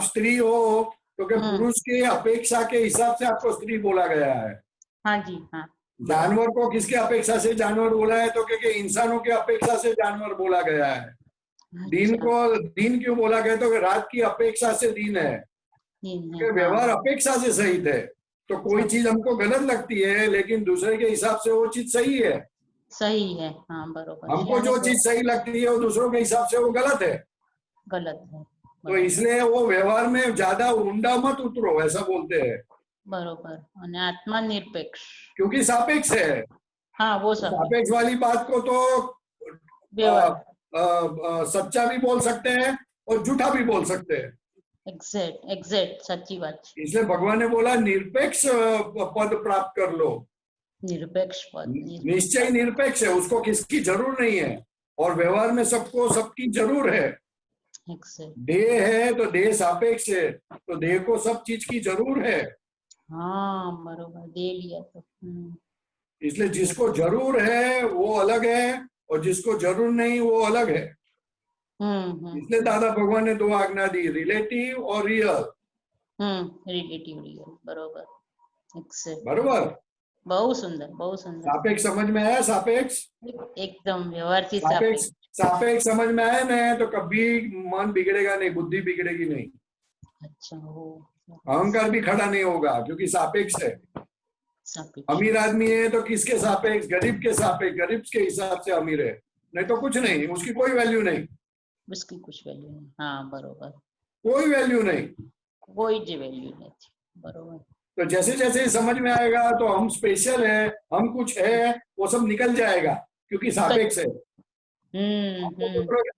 स्त्री हो तो क्या पुरुष की अपेक्षा के हिसाब से आपको स्त्री बोला गया है। हाँ जी, हाँ। जानवर को किसके अपेक्षा से जानवर बोला है, तो क्या इंसानों की अपेक्षा से जानवर बोला गया है। दिन को दिन क्यों बोला गया, तो रात की अपेक्षा से दिन है। व्यवहार अपेक्षा से सहित है, तो कोई चीज हमको गलत लगती है लेकिन दूसरे के हिसाब से वो चीज सही है। सही है, हाँ बरोबर। हमको जो चीज सही लगती है वो दूसरों के हिसाब से वो गलत है। गलत है, तो इसलिए वो व्यवहार में ज्यादा ऊंडा मत उतरो, ऐसा बोलते हैं। बरोबर। અને आत्मा निरपेक्ष क्योंकि सापेक्ष है। हाँ, वो सापेक्ष वाली बात को तो सच्चा भी बोल सकते हैं और झूठा भी बोल सकते हैं। एग्जैक्ट सच्ची बात। इसलिए भगवान ने बोला निरपेक्ष पद प्राप्त कर लो। निरपेक्ष पद, निश्चय निरपेक्ष है, उसको किसकी जरूर नहीं है, और व्यवहार में सबको सबकी जरूर है। देह है तो देह सापेक्ष है, तो देह को सब चीज की जरूर है। हाँ बरोबर, दे लिया तो। इसलिए जिसको जरूर है वो अलग है और जिसको जरूर नहीं वो अलग है। इसलिए दादा भगवान ने 2 आज्ञा दी, रिलेटिव और रियल। रिलेटिव रियल, बरोबर। बरोबर, बहुत सुंदर, बहुत सुंदर। सापेक्ष समझ में आया? सापेक्ष एकदम व्यवहार की सापेक्ष सापेक्ष समझ में आया ना, तो कभी मन बिगड़ेगा नहीं, बुद्धि बिगड़ेगी नहीं। अच्छा, हो अहंकार भी खड़ा नहीं होगा, क्योंकि सापेक्ष है। अमीर आदमी है तो किसके सापेक्ष? गरीब के सापेक्ष, गरीब के हिसाब से अमीर है, नहीं तो कुछ नहीं, उसकी कोई वैल्यू नहीं। उसकी कुछ वैल्यू नहीं, हाँ बरोबर, कोई वैल्यू नहीं, कोई जी वैल्यू नहीं, बरोबर। तो जैसे जैसे समझ में आएगा तो हम स्पेशल है, हम कुछ है, वो सब निकल जाएगा, क्योंकि सापेक्ष है।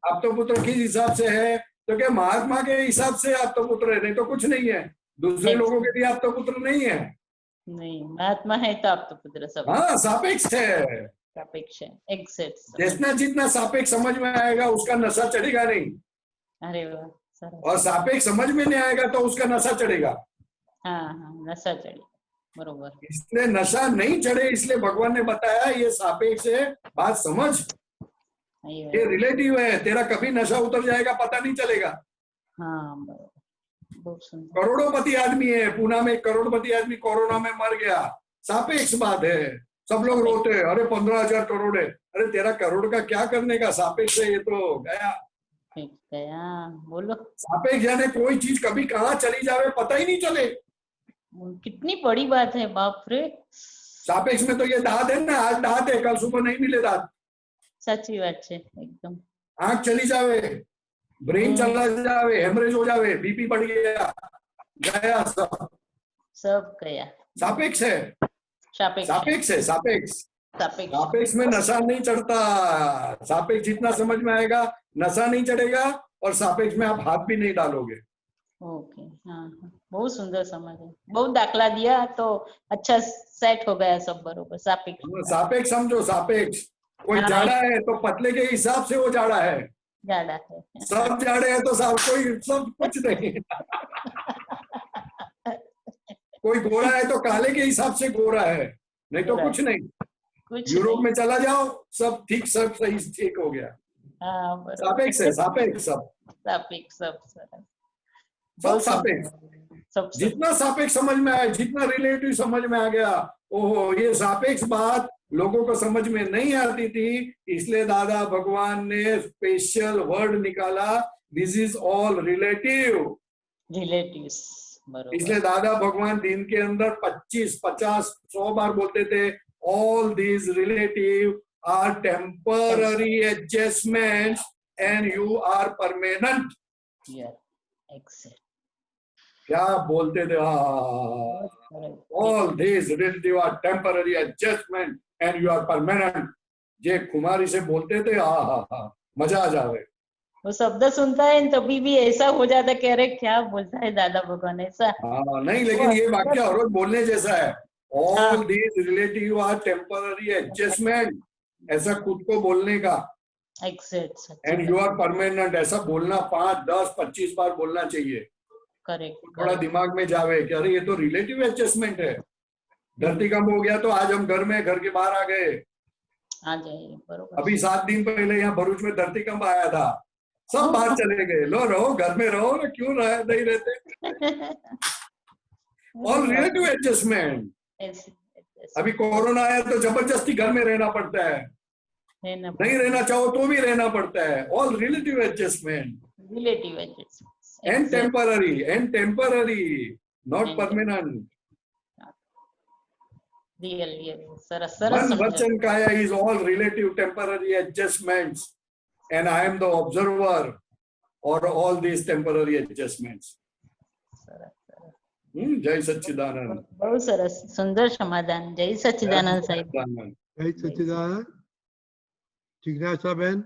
आप तो पुत्र किस हिसाब से है, तो क्या महात्मा के हिसाब से आप तो पुत्र है, नहीं तो कुछ नहीं है। दूसरे लोगों के लिए आप तो पुत्र नहीं है। नहीं, महात्मा है तो आप तो पुत्र सब। हाँ, सापेक्ष है, सापेक्ष है, एग्जैक्ट। जितना जितना सापेक्ष समझ में आएगा उसका नशा चढ़ेगा नहीं। अरे वाह, और सापेक्ष समझ में नहीं आएगा तो उसका नशा चढ़ेगा। हाँ हाँ, नशा चढ़ेगा, बरोबर। इसलिए नशा नहीं चढ़े, इसलिए भगवान ने बताया ये सापेक्ष है, बात समझ। ये रिलेटिव है, तेरा कभी नशा उतर जाएगा पता नहीं चलेगा। हाँ बरोबर, बहुत सुंदर। करोड़पति आदमी है, पुणे में करोड़पति आदमी कोरोना में मर गया, सापेक्ष बात है। सब लोग रोते हैं, अरे 15,000 करोड़ है। अरे तेरा करोड़ का क्या करने का, सापेक्ष है, ये तो गया बोलो। सापेक्ष यानी कोई चीज कभी कहाँ चली जावे पता ही नहीं चले। कितनी बड़ी बात है, बाप रे। सापेक्ष में तो ये दांत है ना, आज दांत है, कल सुबह नहीं मिले दांत। साची बात है एकदम। आंख चली जावे, ब्रेन चला जावे, हेमरेज हो जावे, बीपी बढ़ गया, गया सब गया। सापेक्ष है, सापेक्ष है, सापेक्ष में नशा नहीं चढ़ता। सापेक्ष जितना समझ में आएगा नशा नहीं चढ़ेगा, और सापेक्ष में आप हाथ भी नहीं डालोगे। ओके, हाँ हाँ, बहुत सुंदर समझ है, बहुत दाखला दिया तो अच्छा सेट हो गया सब बरोबर। सापेक्ष समझो, सापेक्ष। कोई जाड़ा है तो पतले के हिसाब से वो जाड़ा है, जाड़ा है। सब जाड़े हैं तो सब कोई सब कुछ नहीं। कोई गोरा है तो काले के हिसाब से गोरा है, नहीं तो कुछ नहीं। यूरोप में चला जाओ, सब ठीक, सब सही ठीक हो गया। सापेक्ष है, सापेक्ष सब, सापेक्ष सब सापेक्ष। जितना सापेक्ष समझ में आया, जितना रिलेटिव समझ में आ गया, ओहो, ये सापेक्ष बात लोगों को समझ में नहीं आती थी, इसलिए दादा भगवान ने स्पेशल वर्ड निकाला, this is all relative. Relatives, इसलिए दादा भगवान दिन के अंदर 25, 50, 100 बार बोलते थे, all these relative are temporary adjustments and you are permanent. क्या बोलते थे? All these relative are temporary adjustment and you are permanent. J Kumari से बोलते थे, मजा आ जावे। वो शब्द सुनता है तभी भी ऐसा हो जाता, कह रहे क्या बोलता है दादा भगवान ऐसा। हाँ, नहीं, लेकिन ये वाक्य हर रोज बोलने जैसा है। All these relative are temporary adjustment, ऐसा खुद को बोलने का। Exact and you are permanent. ऐसा बोलना 5, 10, 25 बार बोलना चाहिए। करेक्ट थोड़ा दिमाग में जावे कि अरे ये तो रिलेटिव एडजस्टमेंट है। धरतीकंप हो गया तो आज हम घर में, घर के बाहर आ गए। आ जाए बरोबर अभी 7 दिन पहले यहाँ भरूच में धरतीकंप आया था, सब बाहर चले गए। लो रहो, घर में रहो ना, क्यों नहीं रहते। All relative adjustment. अभी कोरोना आया तो जबरदस्ती घर में रहना पड़ता है, नहीं रहना चाहो तो भी रहना पड़ता है। All relative adjustment relative adjustment and temporary not permanent. Real सरस सरस मन वचन काया is all relative temporary adjustments and I am the observer or all these temporary adjustments. जय सच्चिदानंद। બહુ સરસ સુંદર સમાધાન। જય સચ્ચિદાનંદ સાહેબ। जय सच्चिदानंद। जिज्ञासा बहन।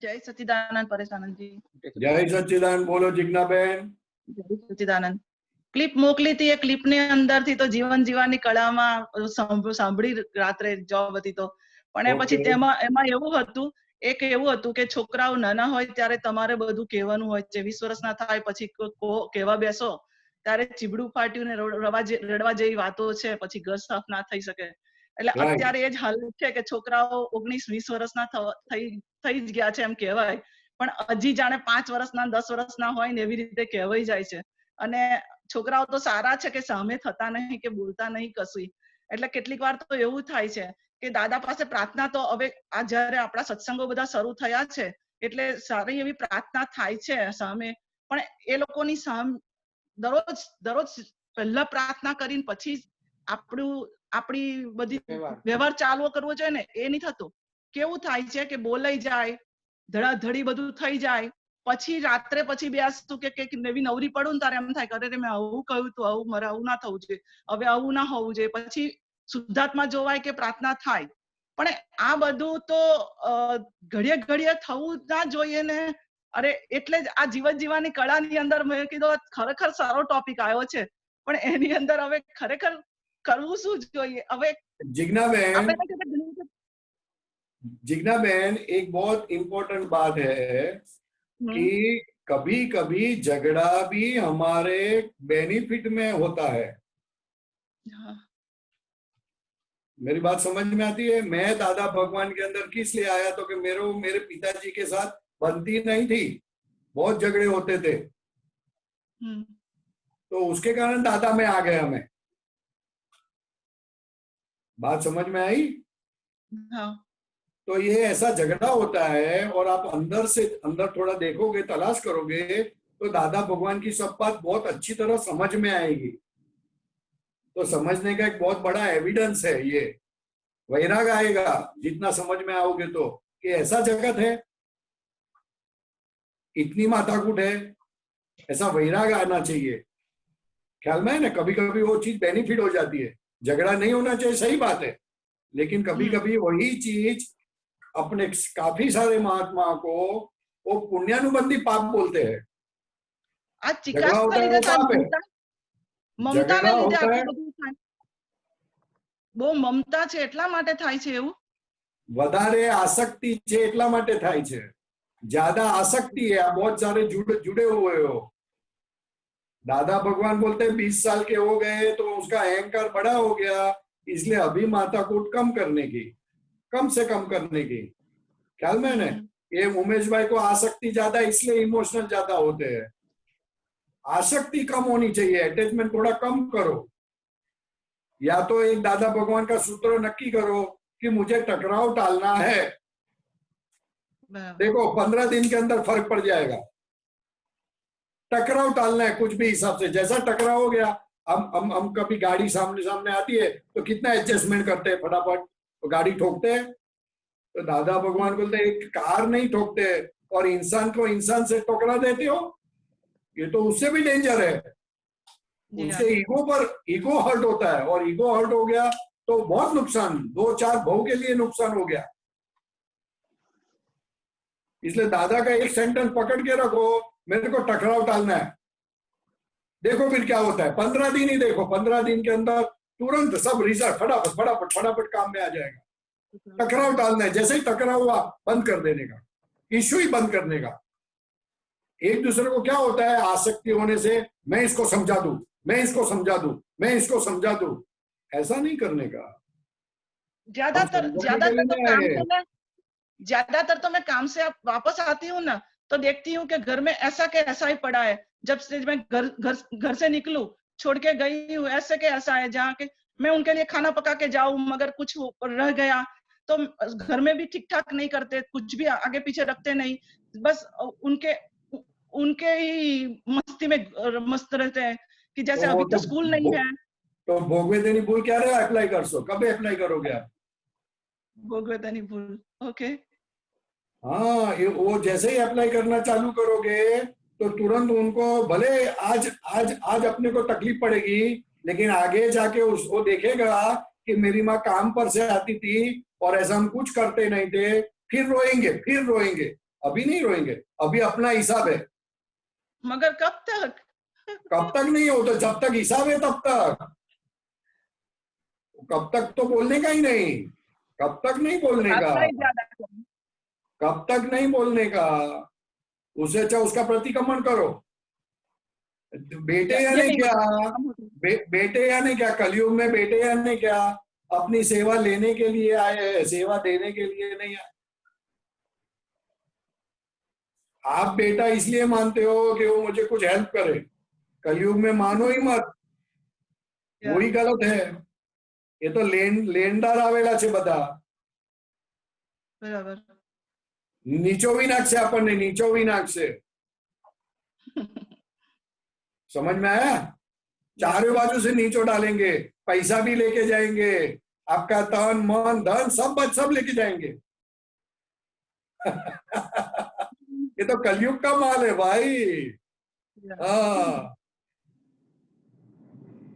जय सच्चिदानंद परेशानंद जी। जय सच्चिदानंद। बोलो जिज्ञा बहन। जय सच्चिदानंद। ક્લિપ મોકલી હતી, એ ક્લિપ ની અંદર થી તો જીવન જીવવાની કળામાં સાંભળી રાત્રે જોબ હતી તો, પણ એ પછી એમાં એવું હતું, એક એવું હતું કે છોકરાઓ નાના હોય ત્યારે તમારે બધું કહેવાનું હોય છે। 20 વર્ષના થાય પછી કહેવા બેસો ત્યારે ચીબડું ફાટ્યું ને રડવા જેવી વાતો છે, પછી ઘર સાફ ના થઈ શકે। એટલે અત્યારે એ જ હાલત છે કે છોકરાઓ 19-20 વર્ષના થઈ જ ગયા છે એમ કહેવાય, પણ હજી જાણે 5 વર્ષના 10 વર્ષના હોય ને એવી રીતે કહેવાઈ જાય છે। અને છોકરાઓ તો સારા છે કે સામે થતા નહીં કે બોલતા નહીં કશું। એટલે કેટલીક વાર તો એવું થાય છે કે દાદા પાસે પ્રાર્થના તો હવે આ જ્યારે આપણા સત્સંગો બધા શરૂ થયા છે એટલે સારી એવી પ્રાર્થના થાય છે સામે, પણ એ લોકોની દરરોજ પહેલા પ્રાર્થના કરીને પછી આપણી બધી વ્યવહાર ચાલુ કરવો જોઈએ ને, એ નહીં થતું। કેવું થાય છે કે બોલાઈ જાય, ધડાધડી બધું થઈ જાય, પછી રાત્રે પછી બેસતું કે નવી નવરી પડું તારે એમ થાય કે અરે મેં આવું કહ્યું તો આવું મારે આવું ના થવું જોઈએ, હવે આવું ના હોવું જોઈએ। પછી શુદ્ધાત્મા જોવાય કે પ્રાર્થના થાય, પણ આ બધું તો ઘડીએ ઘડીએ થવું ના જોઈએ ને। અરે એટલે જ આ જીવન જીવવાની કળાની અંદર મેં કીધું ખરેખર સારો ટોપિક આવ્યો છે, પણ એની અંદર હવે ખરેખર કરવું શું જોઈએ હવે। जिग्ना बहन एक बहुत इम्पोर्टेंट बात है कि कभी कभी झगड़ा भी हमारे बेनिफिट में होता है। मेरी बात समझ में आती है। मैं दादा भगवान के अंदर किस लिए आया तो कि मेरे पिताजी के साथ बनती नहीं थी, बहुत झगड़े होते थे, तो उसके कारण दादा में आ गया मैं। बात समझ में आई? हाँ। तो ये ऐसा झगड़ा होता है और आप अंदर से अंदर थोड़ा देखोगे, तलाश करोगे तो दादा भगवान की सब बात बहुत अच्छी तरह समझ में आएगी। तो समझने का एक बहुत बड़ा एविडेंस है ये। वैराग आएगा जितना समझ में आओगे तो, कि ऐसा जगत है, इतनी माथाकूट है, ऐसा वैराग आना चाहिए। ख्याल में है ना, कभी कभी वो चीज बेनिफिट हो जाती है। झगड़ा नहीं होना चाहिए, सही बात है, लेकिन कभी कभी वही चीज अपने काफी सारे महात्मा को वो पुण्यानुबंधी पाप बोलते हैं। झगड़ा होता है वो पाप है। મમતાને લીધે આટલું બધું થાય, બહુ મમતા છે એટલા માટે થાય છે એવું। વધારે આસક્તિ છે એટલા માટે થાય છે। ज्यादा आसक्ति है, आप बहुत सारे जुड़े हुए हो। दादा भगवान बोलते हैं 20 साल के हो गए तो उसका अहंकार बड़ा हो गया, इसलिए अभी माथाकूट कम करने की, कम से कम करने की। ख्याल में ना, ये उमेश भाई को आसक्ति ज्यादा इसलिए इमोशनल ज्यादा होते हैं। आसक्ति कम होनी चाहिए, अटैचमेंट थोड़ा कम करो। या तो एक दादा भगवान का सूत्र नक्की करो कि मुझे टकराव टालना है। देखो 15 दिन के अंदर फर्क पड़ जाएगा। टकराव टालना है कुछ भी हिसाब से। जैसा टकराव हो गया, हम कभी गाड़ी सामने आती है तो कितना एडजस्टमेंट करते हैं, फटाफट तो गाड़ी ठोकते हैं। तो दादा भगवान बोलते हैं एक कार नहीं ठोकते और इंसान को इंसान से टकरा देते हो, ये तो उससे भी डेंजर है। उसके ईगो हर्ट होता है, और ईगो हर्ट हो गया तो बहुत नुकसान, 2-4 भाव के लिए नुकसान हो गया। इसलिए दादा का एक सेंटेंस पकड़ के रखो, मेरे को टकराव टालना है। देखो फिर क्या होता है। 15 दिन ही देखो, 15 दिन के अंदर तुरंत सब रिजल्ट फटाफट फटाफट फटाफट काम में आ जाएगा। टकराव डालना है, जैसे ही टकराव हुआ बंद कर देने का, इश्यू ही बंद करने का। एक दूसरे को क्या होता है, आसक्ति होने से मैं इसको समझा दूं, मैं इसको समझा दूं, मैं इसको समझा दूं, ऐसा नहीं करने का। ज्यादातर तो मैं काम से वापस आती हूँ ना, तो देखती हूँ कि घर में ऐसा के ऐसा ही पड़ा है। जब से मैं घर से निकलूं, छोड़ के गई हूँ, ऐसे के ऐसा है, जहाँ के मैं उनके लिए खाना पका के जाऊं, मगर कुछ रह गया तो घर में भी ठीक ठाक नहीं करते, कुछ भी आगे पीछे रखते नहीं, बस उनके ही मस्ती में मस्त रहते हैं कि जैसे अभी तो स्कूल नहीं है। तो भोगवेदनी भूल क्या रहा, अप्लाई कर सो, कब अप्लाई करोगे आप? भोगवेदनी भूल, ओके। हाँ, वो जैसे ही अप्लाई करना चालू करोगे तो तुरंत उनको, भले आज अपने को तकलीफ पड़ेगी, लेकिन आगे जाके उसको देखेगा कि मेरी माँ काम पर से आती थी और ऐसा हम कुछ करते नहीं थे, फिर रोएंगे। अभी नहीं रोएंगे, अभी अपना हिसाब है। मगर कब तक नहीं हो, तो जब तक हिसाब है तब तक। कब तक तो बोलने का ही नहीं, कब तक नहीं बोलने का, कब तक नहीं बोलने का। उसे अच्छा उसका प्रतिक्रमण करो। बेटे या नहीं क्या, बेटे या नहीं क्या, कलयुग में बेटे या नहीं क्या अपनी सेवा लेने के लिए आए, सेवा देने के लिए नहीं आए। आप बेटा इसलिए मानते हो कि वो मुझे कुछ हेल्प करे, कलयुग में मानो ही मत, वही गलत है। ये तो लेनदार आवेला छे बधा, बराबर। नीचो विनाक से अपन ने, नीचो विनाक से, समझ में आया? चारों बाजू से नीचो डालेंगे, पैसा भी लेके जाएंगे, आपका तन मन धन सब लेके जाएंगे। ये तो कलयुग का माल है भाई। हाँ,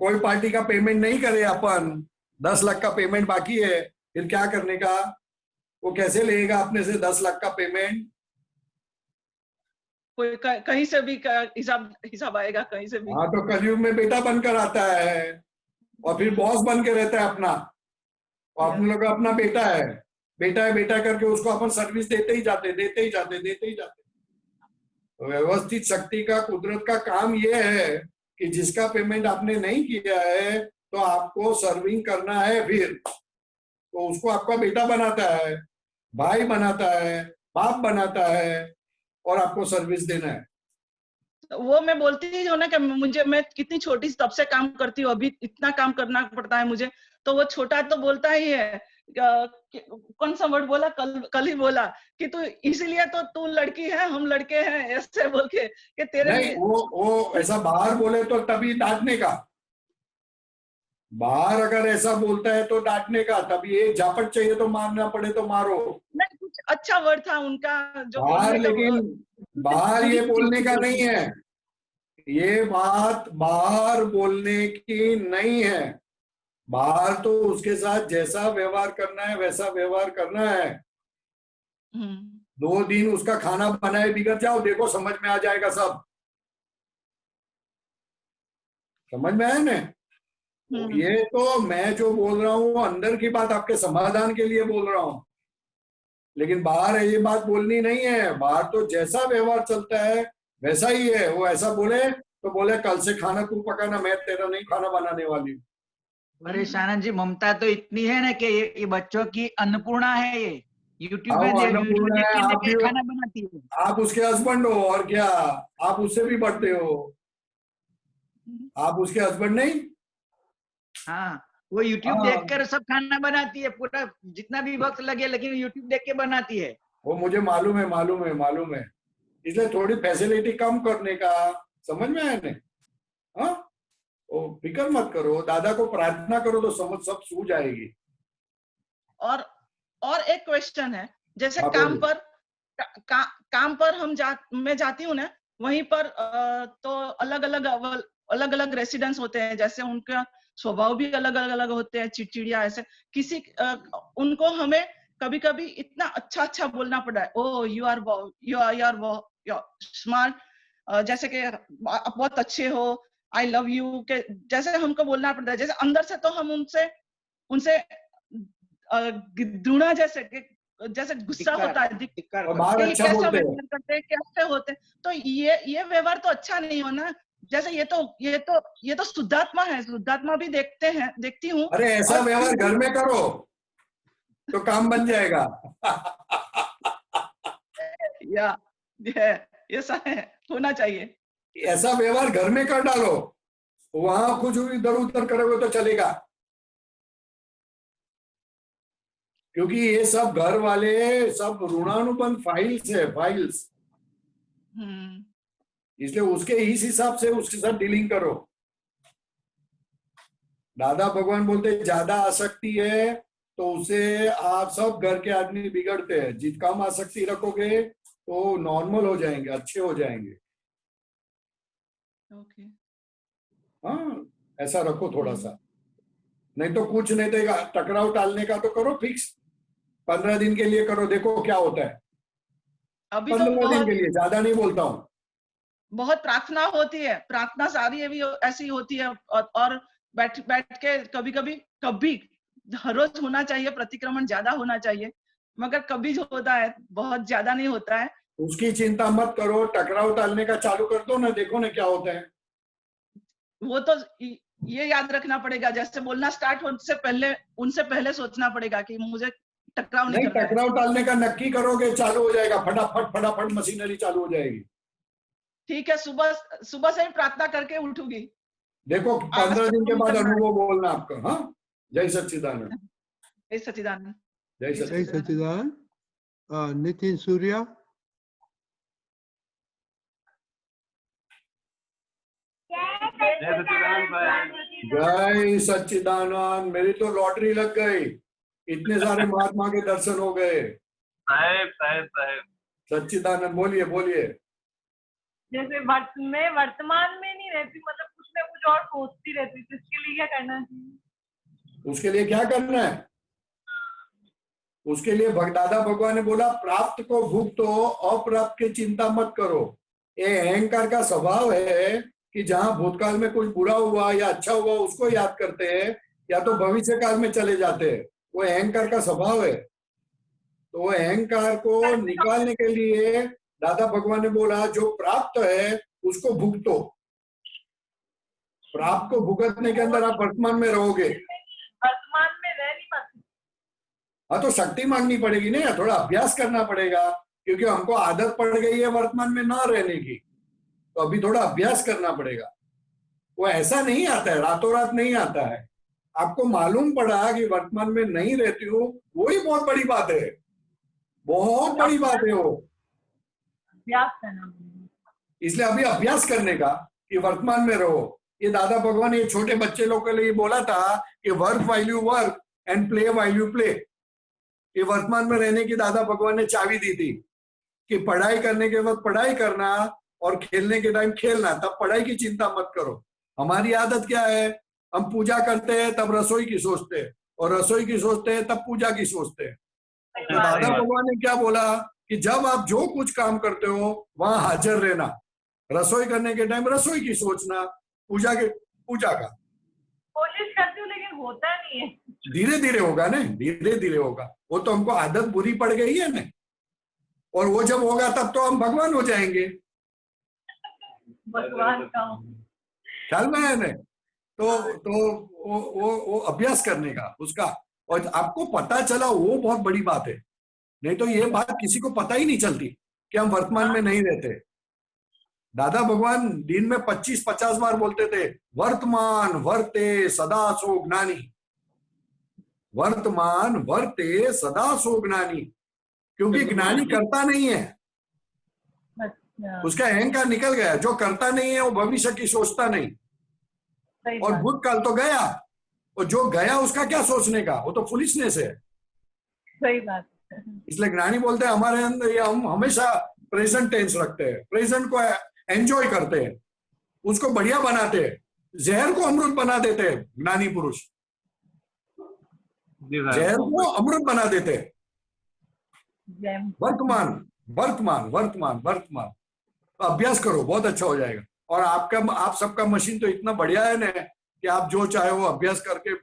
कोई पार्टी का पेमेंट नहीं करे अपन, 10 लाख का पेमेंट बाकी है, फिर क्या करने का? वो कैसे लेगा अपने से 10 लाख का पेमेंट? कोई कहीं से भी हिसाब आएगा, कहीं से भी। हाँ, तो कलयुग में बेटा बनकर आता है और फिर बॉस बन के रहता है अपना, और अपने लोग अपना बेटा है बेटा करके उसको अपन सर्विस देते ही जाते। तो व्यवस्थित शक्ति का, कुदरत का काम ये है कि जिसका पेमेंट आपने नहीं किया है तो आपको सर्विंग करना है, फिर तो उसको आपका बेटा बनाता है, भाई बनाता है, बाप बनाता है, और आपको सर्विस देना है। वो मैं बोलती हूँ ना कि मैं कितनी छोटी तब से काम करती हूँ, अभी इतना काम करना पड़ता है मुझे, तो वो छोटा तो बोलता ही है। कौन सा वर्ड बोला, कल ही बोला कि तू इसीलिए तो तू लड़की है, हम लड़के हैं, ऐसे बोल के कि तेरे नहीं, वो ऐसा बाहर बोले तो तभी डांटने का, बाहर अगर ऐसा बोलता है तो डांटने का, तभी एक झापट चाहिए तो मारना पड़े तो मारो। नहीं, कुछ अच्छा वर्ड था उनका जो बाहर, लेकिन बाहर ये बोलने का नहीं है, ये बात बाहर बोलने की नहीं है। बाहर तो उसके साथ जैसा व्यवहार करना है वैसा व्यवहार करना है। 2 दिन उसका खाना बनाए बिगड़ जाओ, देखो समझ में आ जाएगा सब, समझ में आया ना? ये तो मैं जो बोल रहा हूँ अंदर की बात आपके समाधान के लिए बोल रहा हूँ, लेकिन बाहर ये बात बोलनी नहीं है। बाहर तो जैसा व्यवहार चलता है वैसा ही है। वो ऐसा बोले तो बोले कल से खाना तू पकाना, मैं तेरा नहीं खाना बनाने वाली हूँ। अरे शानन जी, ममता तो इतनी है ना कि ये बच्चों की अन्नपूर्णा है। ये यूट्यूब पे खाना बनाती है। आप उसके हस्बैंड हो और क्या, आप उससे भी बढ़ते हो। आप उसके हस्बैंड नहीं? हाँ, वो यूट्यूब देखकर सब खाना बनाती है, पूरा जितना भी वक्त लगे, लेकिन यूट्यूब देख के बनाती है। वो मुझे मालूम है। इसलिए थोड़ी फैसिलिटी कम करने का, समझ में आया? हाँ, वो फिक्र मत करो, दादा को प्रार्थना करो तो समझ सब सूझ आएगी। और एक क्वेश्चन है, जैसे काम पर मैं जाती हूँ ना, वहीं पर तो अलग अलग रेसिडेंट्स होते हैं, जैसे उनका स्वभाव भी अलग अलग होते हैं, चिड़चिड़िया ऐसे। उनको हमें कभी कभी इतना अच्छा बोलना पड़ा है, ओ यू आर स्मार्ट, जैसे कि आप बहुत अच्छे हो, आई लव यू के जैसे हमको बोलना पड़ता है, जैसे अंदर से तो हम उनसे उनसे घृणा जैसे गुस्सा होता है और बाहर कि अच्छा कैसे बोलते हैं। व्यवहार करते हैं, कैसे होते हैं, तो ये व्यवहार तो अच्छा नहीं हो ना। जैसे ये तो शुद्धात्मा है, शुद्धात्मा भी देखती हूँ। अरे ऐसा और व्यवहार घर में करो तो काम बन जाएगा। या ऐसा है, होना चाहिए। ऐसा व्यवहार घर में कर डालो, वहां कुछ इधर उधर करोगे तो चलेगा, क्योंकि ये सब घर वाले सब ऋणानुबंध फाइल्स है, फाइल्स। इसलिए उसके इस हिसाब से उसके साथ डीलिंग करो। दादा भगवान बोलते ज्यादा आसक्ति है तो उसे आप सब घर के आदमी बिगड़ते हैं। जित कम आसक्ति रखोगे तो नॉर्मल हो जाएंगे, अच्छे हो जाएंगे। ओके। हाँ, ऐसा रखो थोड़ा सा, नहीं तो कुछ नहीं देगा। टकराव टालने का तो करो फिक्स, 15 दिन के लिए करो, देखो क्या होता है। अभी 15 दिन के लिए, ज्यादा नहीं बोलता हूँ। बहुत प्रार्थना होती है, प्रार्थना सारी भी ऐसी होती है, और बैठ के कभी हर रोज होना चाहिए, प्रतिक्रमण ज्यादा होना चाहिए, मगर कभी जो होता है बहुत ज्यादा नहीं होता है। उसकी चिंता मत करो, टकराव टालने का चालू कर दो ना, देखो ना क्या होता है। वो तो ये याद रखना पड़ेगा, जैसे बोलना स्टार्ट होने से पहले उनसे पहले सोचना पड़ेगा कि मुझे टकराव नहीं करना है। टकराव टालने का नक्की करोगे, चालू हो जाएगा, फटाफट मशीनरी चालू हो जाएगी। ठीक है, सुबह से ही प्रार्थना करके उठूंगी। देखो 15 दिन के बाद अनुभव बोलना आपका। हाँ, जय सच्चिदानंद। जय सच्चिदानंद। जय जय सच्चिदानंद। नितिन सूर्या। जय सच्चिदानंद। मेरी तो लॉटरी लग गई, इतने सारे महात्मा के दर्शन हो गए। साहेब सच्चिदानंद बोलिए बोलिए। जैसे मैं वर्तमान में नहीं रहती, मतलब कुछ ना कुछ और सोचती रहती, तो इसके लिए क्या करना चाहिए? उसके लिए क्या करना है? उसके लिए दादा भगवान ने बोला प्राप्त को भुगतो, अप्राप्त की चिंता मत करो। ये अहंकार का स्वभाव है कि जहां भूतकाल में कुछ बुरा हुआ या अच्छा हुआ उसको याद करते हैं, या तो भविष्य काल में चले जाते हैं। वो अहंकार का स्वभाव है। तो वो अहंकार को निकालने के लिए दादा भगवान ने बोला जो प्राप्त है उसको भुगतो। प्राप्त को भुगतने के अंदर आप वर्तमान में रहोगे। वर्तमान में रह नहीं पाती। हाँ, तो शक्ति मांगनी पड़ेगी ना, थोड़ा अभ्यास करना पड़ेगा, क्योंकि हमको आदत पड़ गई है वर्तमान में ना रहने की। तो अभी थोड़ा अभ्यास करना पड़ेगा। वो ऐसा नहीं आता है, रातों रात नहीं आता है। आपको मालूम पड़ा कि वर्तमान में नहीं रहती हूँ, वही बहुत बड़ी बात है, बहुत बड़ी बात है वो। अभ्यास करना, इसलिए अभी अभ्यास करने का कि वर्तमान में रहो। ये दादा भगवान ये छोटे बच्चे लोग के लिए बोला था कि work while you work and play while you play. ये वर्तमान में रहने की दादा भगवान ने चाबी दी थी कि पढ़ाई करने के वक्त पढ़ाई करना और खेलने के टाइम खेलना, तब पढ़ाई की चिंता मत करो। हमारी आदत क्या है, हम पूजा करते हैं तब रसोई की सोचते हैं, और रसोई की सोचते हैं तब पूजा की सोचते हैं। तो दादा भगवान ने क्या बोला कि जब आप जो कुछ काम करते हो वहां हाजिर रहना। रसोई करने के टाइम रसोई की सोचना, पूजा का। कोशिश करती हूँ लेकिन होता नहीं है। धीरे धीरे होगा ना, धीरे धीरे होगा। वो तो हमको आदत बुरी पड़ गई है ना, और वो जब होगा तब तो हम भगवान हो जाएंगे। भगवान का ख्याल में है ना? तो वो अभ्यास करने का उसका, और आपको पता चला वो बहुत बड़ी बात है। नहीं तो ये बात किसी को पता ही नहीं चलती कि हम वर्तमान में नहीं रहते। दादा भगवान दिन में 25-50 बार बोलते थे वर्तमान वर्ते सदा सो ज्ञानी, वर्तमान वर्ते सदा सो ज्ञानी। क्योंकि ज्ञानी करता नहीं है, उसका अहंकार निकल गया। जो करता नहीं है वो भविष्य की सोचता नहीं, और भूतकाल तो गया, और जो गया उसका क्या सोचने का, वो तो फुलिशनेस है। सही बात। इसलिए ज्ञानी बोलते हैं हमारे अंदर हम हमेशा प्रेजेंट टेंस रखते हैं, प्रेजेंट को एंजॉय करते हैं, उसको बढ़िया बनाते हैं, जहर को अमृत बना देते हैं। ज्ञानी पुरुष जहर को अमृत बना देते हैं। वर्तमान वर्तमान वर्तमान वर्तमान। अभ्यास करो, बहुत अच्छा हो जाएगा। और आप सबका मशीन तो इतना बढ़िया है ना कि आप जो चाहे वो अभ्यास करके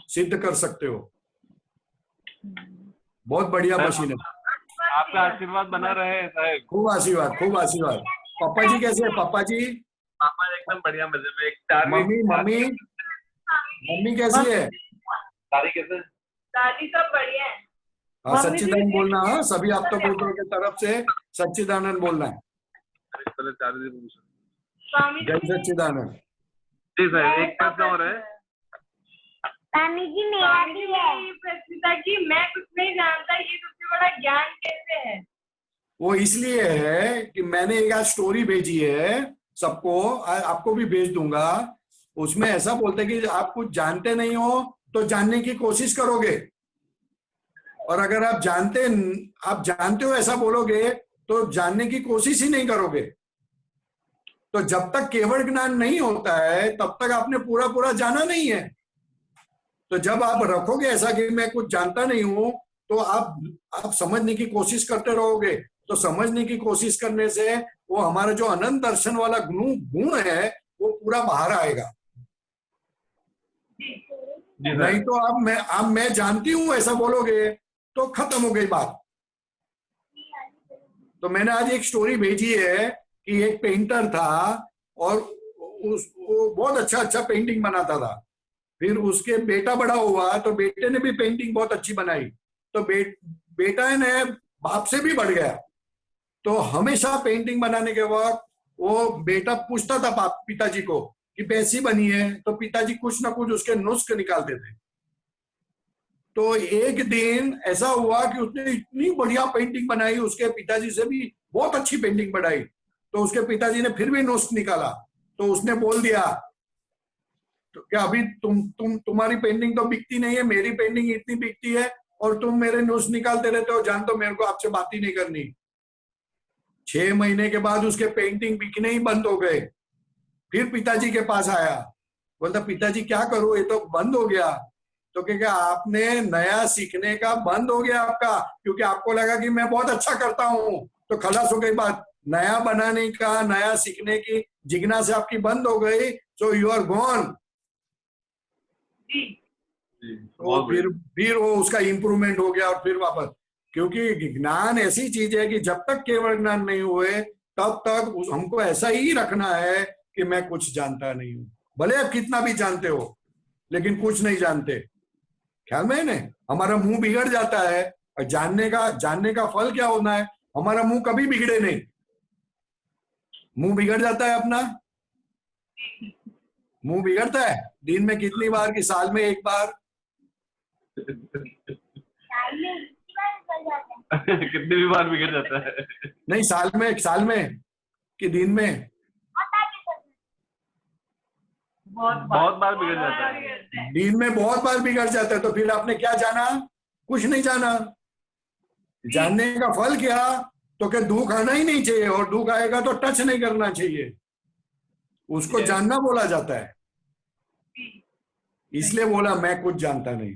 सिद्ध कर सकते हो। बहुत बढ़िया मशीन है। आपका आशीर्वाद बना रहे साहब। खूब आशीर्वाद, खूब आशीर्वाद। पापा जी कैसे है पापा जी? पापा एकदम बढ़िया मजे में। एक 4वीं मम्मी कैसी है? दादी कैसे? दादी सब बढ़िया है। हाँ सच्चिदानंद बोलना। हाँ सभी आप तो की तरफ से सच्चिदानंद बोलना है। जय सच्चिदानंद। जी सर, एक प्रश्न और है। स्वामी जी मेरा भी है। प्रस्मिता जी मैं कुछ नहीं जानता, ये सबसे बड़ा ज्ञान कैसे है? वो इसलिए है कि मैंने एक आज स्टोरी भेजी है सबको, आपको भी भेज दूंगा। उसमें ऐसा बोलते हैं कि आप कुछ जानते नहीं हो तो जानने की कोशिश करोगे, और अगर आप जानते हो ऐसा बोलोगे तो जानने की कोशिश ही नहीं करोगे। तो जब तक केवल ज्ञान नहीं होता है तब तक आपने पूरा जाना नहीं है। तो जब आप रखोगे ऐसा कि मैं कुछ जानता नहीं हूं, तो आप समझने की कोशिश करते रहोगे। तो समझने की कोशिश करने से वो हमारा जो अनंत दर्शन वाला गुण है वो पूरा बाहर आएगा। नहीं तो आप मैं जानती हूं ऐसा बोलोगे तो खत्म हो गई बात। तो मैंने आज एक स्टोरी भेजी है कि एक पेंटर था और वो बहुत अच्छा पेंटिंग बनाता था। फिर उसके बेटा बड़ा हुआ तो बेटे ने भी पेंटिंग बहुत अच्छी बनाई। तो बेटा ने बाप से भी बढ़ गया। तो हमेशा पेंटिंग बनाने के वक्त वो बेटा पूछता था पिताजी को कि कैसी बनी है, तो पिताजी कुछ ना कुछ उसके नुस्खे निकालते थे। तो एक दिन ऐसा हुआ कि उसने इतनी बढ़िया पेंटिंग बनाई, उसके पिताजी से भी बहुत अच्छी पेंटिंग बनाई। तो उसके पिताजी ने फिर भी नुस्ख निकाला। तो उसने बोल दिया तो क्या अभी तुम्हारी पेंटिंग तो बिकती नहीं है, मेरी पेंटिंग इतनी बिकती है और तुम मेरे नुस्ख निकालते रहते हो, जान तो मेरे को आपसे बात ही नहीं करनी। 6 महीने के बाद उसके पेंटिंग बिकने ही बंद हो गए। फिर पिताजी के पास आया, बोलता पिताजी क्या करूं, ये तो बंद हो गया। तो क्या आपने नया सीखने का बंद हो गया आपका, क्योंकि आपको लगा कि मैं बहुत अच्छा करता हूं तो खलास हो गई बात। नया बनाने का, नया सीखने की जिज्ञासा आपकी बंद हो गई, सो यू आर गॉन। तो फिर वो उसका इंप्रूवमेंट हो गया और फिर वापस। क्योंकि ज्ञान ऐसी चीज है कि जब तक केवल ज्ञान नहीं हुए तब तक हमको ऐसा ही रखना है कि मैं कुछ जानता नहीं हूं। भले आप कितना भी जानते हो लेकिन कुछ नहीं जानते। ख्याल में है ना, हमारा मुंह बिगड़ जाता है और जानने का फल क्या होना है, हमारा मुंह कभी बिगड़े नहीं। मुंह बिगड़ जाता है अपना, मुंह बिगड़ता है दिन में कितनी बार कि साल में एक बार? कितनी भी बार बिगड़ जाता है? नहीं, साल में कि दिन में? बहुत बार बिगड़ जाता है। दिन में बहुत बार बिगड़ जाता है। तो फिर आपने क्या जाना? कुछ नहीं जाना। जानने का फल क्या? तो क्या दुख आना ही नहीं चाहिए, और दुख आएगा तो टच नहीं करना चाहिए। उसको जानना बोला जाता है। इसलिए बोला मैं कुछ जानता नहीं।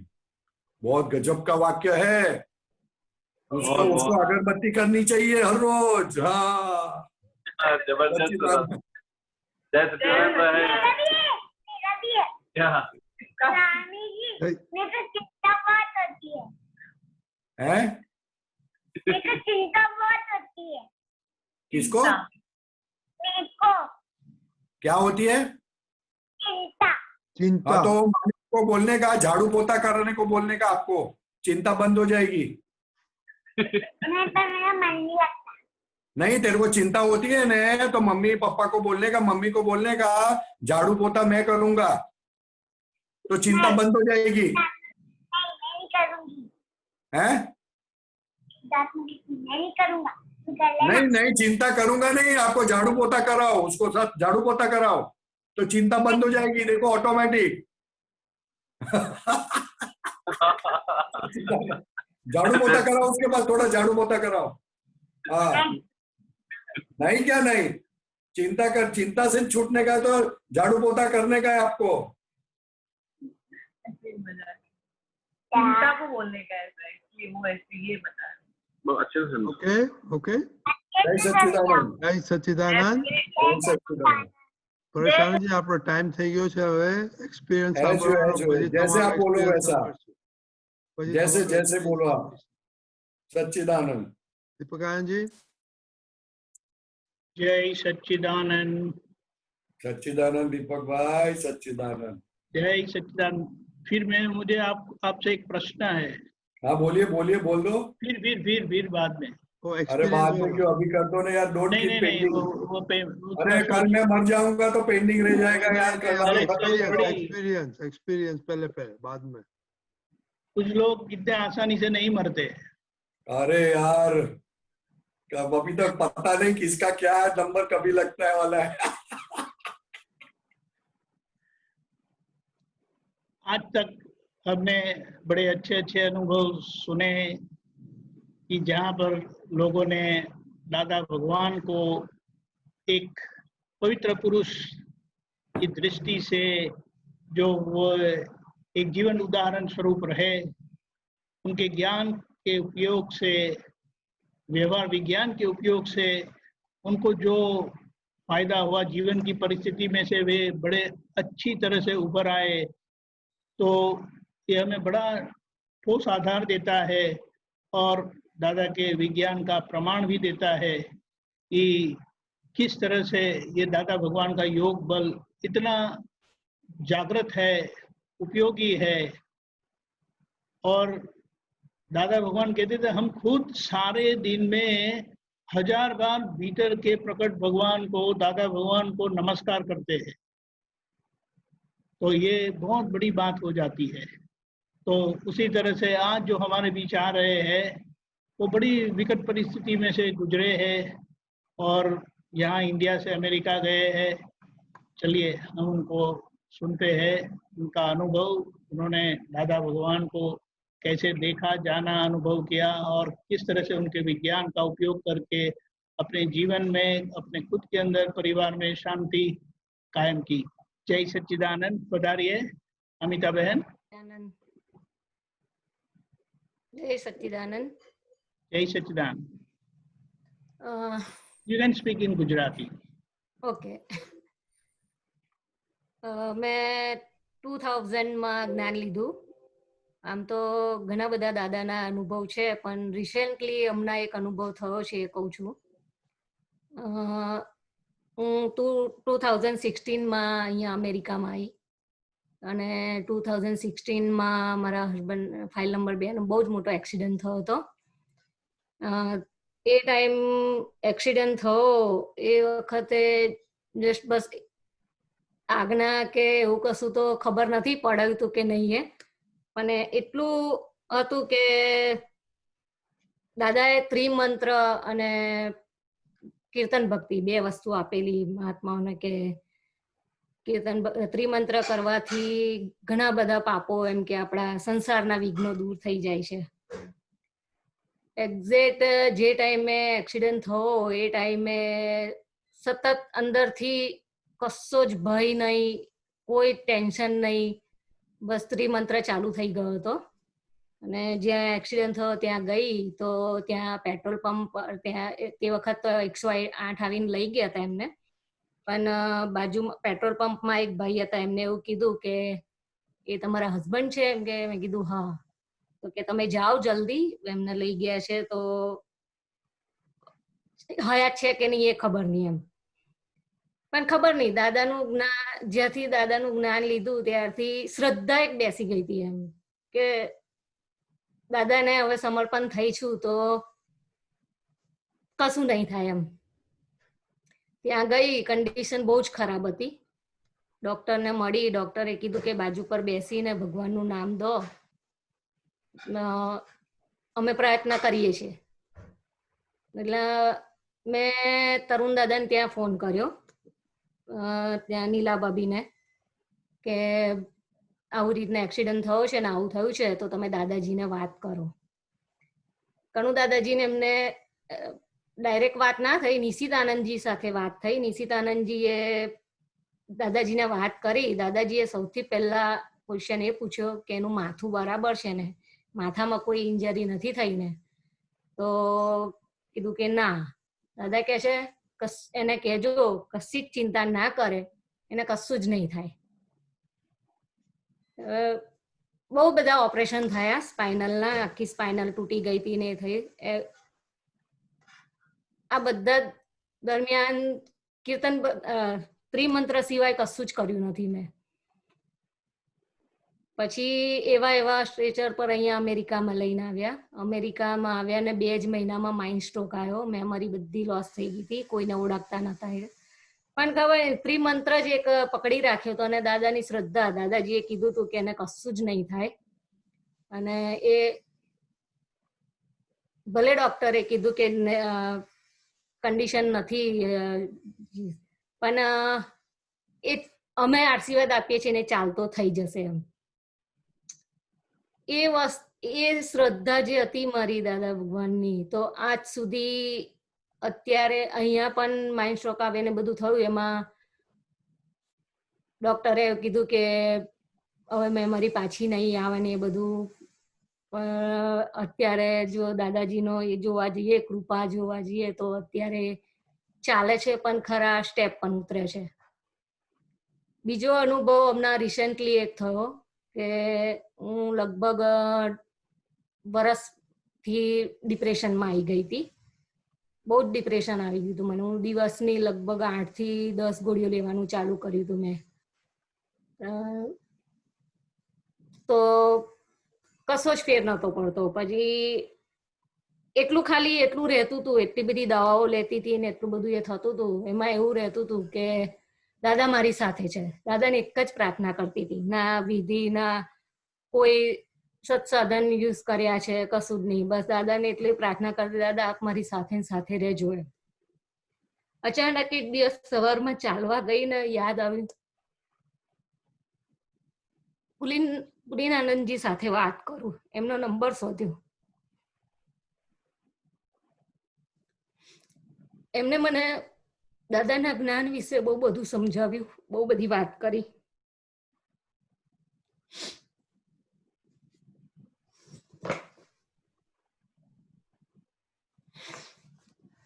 बहुत गजब का वाक्य है। उसको अगरबत्ती करनी चाहिए हर रोज। हाँ जबरदस्त। है चिंता बहुत होती है। किसको? क्या होती है? चिंता। हाँ, तो मम्मी को बोलने का, झाड़ू पोता करने को बोलने का, आपको चिंता बंद हो जाएगी। नहीं, तेरे को चिंता होती है ना, तो मम्मी पापा को बोलने का, मम्मी को बोलने का झाड़ू पोता मैं करूंगा, तो चिंता बंद हो जाएगी। हैं? नहीं करूंगा। नहीं चिंता करूंगा नहीं, आपको झाड़ू पोता कराओ, उसको साथ झाड़ू पोता कराओ तो चिंता बंद हो जाएगी। देखो ऑटोमेटिक। झाड़ू पोता कराओ, उसके बाद थोड़ा झाड़ू पोता कराओ। हाँ, नहीं क्या नहीं, चिंता से छूटने का तो झाड़ू पोता करने का है आपको। चिंता को बोलने का ऐसा है कि वो ऐसे ये बता रहे। अच्छे से। ओके। जय सच्चिदानंद। जय सच्चिदानंद। जय सच्चिदानंद। પરેશાન જી આપણો ટાઈમ થઈ ગયો છે હવે એક્સપિરિયન્સ સાંભળવાનો પછી जैसे आप તમારો बोलो experience वैसा સાંભળશું. પછી जैसे તમારો जैसे बोलो आप सच्चिदानंद દીપકાનંદ જી जय सच्चिदानंद। सच्चिदानंद दीपक भाई सच्चिदानंद जय सच्चिदानंद। फिर मैं मुझे आपसे एक प्रश्न है। हाँ बोलिए बोलिए बोल दो। फिर बाद में। अरे बाद में क्यों, अभी कर दो ना यार, डोंट नहीं कीप नहीं नहीं पेंडिंग। अरे कल मैं मर जाऊंगा तो पेंडिंग रह जाएगा यार, कल एक्सपीरियंस पहले बाद में। कुछ लोग इतने आसानी से नहीं मरते। अरे यार कब अभी तक पता नहीं किसका क्या नंबर कभी लगता है वाला है। आज तक हमने बड़े अच्छे अच्छे अनुभव सुने कि जहाँ पर लोगों ने दादा भगवान को एक पवित्र पुरुष की दृष्टि से, जो वो एक जीवन उदाहरण स्वरूप रहे, उनके ज्ञान के उपयोग से, व्यवहार विज्ञान के उपयोग से उनको जो फायदा हुआ जीवन की परिस्थिति में से वे बड़े अच्छी तरह से उभर आए, तो ये हमें बड़ा ठोस आधार देता है और दादा के विज्ञान का प्रमाण भी देता है कि किस तरह से ये दादा भगवान का योग बल इतना जागृत है, उपयोगी है। और दादा भगवान कहते थे हम खुद सारे दिन में 1000 बार भीतर के प्रकट भगवान को, दादा भगवान को नमस्कार करते हैं। तो ये बहुत बड़ी बात हो जाती है। तो उसी तरह से आज जो हमारे बीच आ रहे हैं वो बड़ी विकट परिस्थिति में से गुजरे हैं और यहाँ इंडिया से अमेरिका गए हैं। चलिए हम उनको सुनते हैं, उनका अनुभव, उन्होंने दादा भगवान को कैसे देखा, जाना, अनुभव किया और किस तरह से उनके विज्ञान का उपयोग करके अपने जीवन में, अपने खुद के अंदर, परिवार में शांति कायम की। जय सच्चिदानंद। पधारिए अमिता बहन। जय सच्चिदानंद। जय सच्चिदानंद। You can speak in Gujarati. Okay. મેં 2000માં જ્ઞાન લીધું. આમ તો ઘણા બધા દાદાના અનુભવ છે, પણ રિસેન્ટલી હમણાં એક અનુભવ થયો છે એ કહું છું. હું 2016માં અહીંયા અમેરિકામાં આવી અને 2016માં મારા હસબન્ડ ફાઇલ નંબર 2 નો બહુ જ મોટો એક્સિડન્ટ થયો હતો. એ ટાઈમ એક્સિડન્ટ થયો એ વખતે જસ્ટ બસ આજ્ઞા કે એવું કશું તો ખબર નથી પડાયું હતું કે નહીં, પણ એટલું હતું કે દાદાએ ત્રિમંત્ર અને કીર્તન ભક્તિ 2 વસ્તુ આપેલી મહાત્માઓને કે કીર્તન ત્રિમંત્ર કરવાથી ઘણા બધા પાપો એમ કે આપણા સંસારના વિઘ્નો દૂર થઈ જાય છે. એક્ઝેક્ટ જે ટાઈમે એક્સિડન્ટ થયો એ ટાઈમે સતત અંદરથી કશો જ ભય નહીં, કોઈ ટેન્શન નહીં, બસ ત્રિમંત્ર ચાલુ થઈ ગયો હતો. અને જ્યાં એક્સિડન્ટ થયો ત્યાં ગઈ તો ત્યાં પેટ્રોલ પંપ, ત્યાં તે વખત તો 108 આવીને લઈ ગયા હતા એમને, પણ બાજુમાં પેટ્રોલ પંપમાં એક ભાઈ હતા, એમને એવું કીધું કે એ તમારા હસબન્ડ છે એમ કે. મેં કીધું હા. તો કે તમે જાઓ જલ્દી, એમને લઈ ગયા છે તો હયાત છે કે નહીં એ ખબર નહીં એમ. પણ ખબર નહીં, દાદાનું જ્ઞાન, જ્યાંથી દાદાનું જ્ઞાન લીધું ત્યારથી શ્રદ્ધા એક બેસી ગઈ હતી એમ કે દાદાને હવે સમર્પણ થઈ છું તો કશું નહીં થાય એમ. ત્યાં ગઈ, કન્ડિશન બહુ જ ખરાબ હતી. ડોક્ટરને મળી, ડોક્ટરે કીધું કે બાજુ પર બેસીને ભગવાનનું નામ દો, અમે પ્રયત્ન કરીએ છીએ. એટલે મેં તરુણ દાદાને ત્યાં ફોન કર્યો, ત્યાં નીલા ભાભીને, કે આવું રીતના એક્સિડન્ટ થયો છે ને આવું થયું છે તો તમે દાદાજીને વાત કરો. કણુ દાદાજીને એમને ડાયરેક્ટ વાત ના થઈ, નિશિતાનંદજી સાથે વાત થઈ. નિશિતાનંદજીએ દાદાજીને વાત કરી. દાદાજીએ સૌથી પહેલા ક્વેશ્ચન એ પૂછ્યો કે એનું માથું બરાબર છે ને, માથામાં કોઈ ઇન્જરી નથી થઈ ને? તો કીધું કે ના. દાદા કહે છે એને કહેજો કશી જ ચિંતા ના કરે, એને કશું જ નહીં થાય. બહુ બધા ઓપરેશન થયા સ્પાઇનલના, આખી સ્પાઇનલ તૂટી ગઈ હતી ને થઈ. આ બધા દરમિયાન કીર્તન ત્રિમંત્ર સિવાય કશું જ કર્યું નથી મેં. પછી એવા સ્ટ્રેચર પર અહીંયા અમેરિકામાં લઈને આવ્યા. અમેરિકામાં આવ્યા ને 2 જ મહિનામાં માઇન્ડ સ્ટ્રોક આવ્યો. મેમરી બધી લોસ થઈ ગઈ હતી, કોઈને ઓળખતા નતા એ. પણ ખબર ત્રિમંત્ર જ એક પકડી રાખ્યો હતો અને દાદાની શ્રદ્ધા, દાદાજીએ કીધું હતું કે એને કશું જ નહીં થાય. અને એ ભલે ડોક્ટરે કીધું કે કન્ડિશન નથી, પણ એ અમે આશીર્વાદ આપીએ છીએ ને ચાલતો થઈ જશે એમ. એ શ્રદ્ધા જે હતી મારી દાદા ભગવાનની, તો આજ સુધી અત્યારે અહીંયા પણ માઇન્ડ સ્ટ્રોક આવે ને બધું થયું, એમાં ડોક્ટરે કીધું કે હવે મેમરી પાછી નહીં આવે ને એ બધું. પણ અત્યારે જો દાદાજીનો એ જોવા જઈએ, કૃપા જોવા જઈએ તો અત્યારે ચાલે છે પણ ખરા, સ્ટેપ પણ ઉતરે છે. બીજો અનુભવ હમણાં રિસેન્ટલી એક થયો કે હું લગભગ વર્ષથી ડિપ્રેશનમાં આવી ગઈ હતી. બહુ જ ડિપ્રેશન આવી ગયું હતું મને. હું દિવસની લગભગ 8 થી 10 ગોળીઓ લેવાનું ચાલુ કર્યું હતું મેં. તો કશો જ ફેર નતો પડતો. પછી એટલું રહેતું હતું, એટલી બધી દવાઓ લેતી હતી ને એટલું બધું એ થતું હતું. એમાં એવું રહેતું હતું કે દાદા મારી સાથે છે. દાદાને એક જ પ્રાર્થના કરતી હતી, ના વિધિ ના કોઈ સત્સાધન યુઝ કર્યા છે, કશું જ નહીં. બસ દાદાને એટલી પ્રાર્થના કરતી, દાદા આપ મારી સાથે સાથે રહેજો. અચાનક એક દિવસ સવારમાં ચાલવા ગઈ ને યાદ આવ્યું, પુલિનાનંદજી સાથે વાત કરું. એમનો નંબર શોધ્યો. એમને મને દાદાના જ્ઞાન વિશે બહુ બધું સમજાવ્યું, બહુ બધી વાત કરી.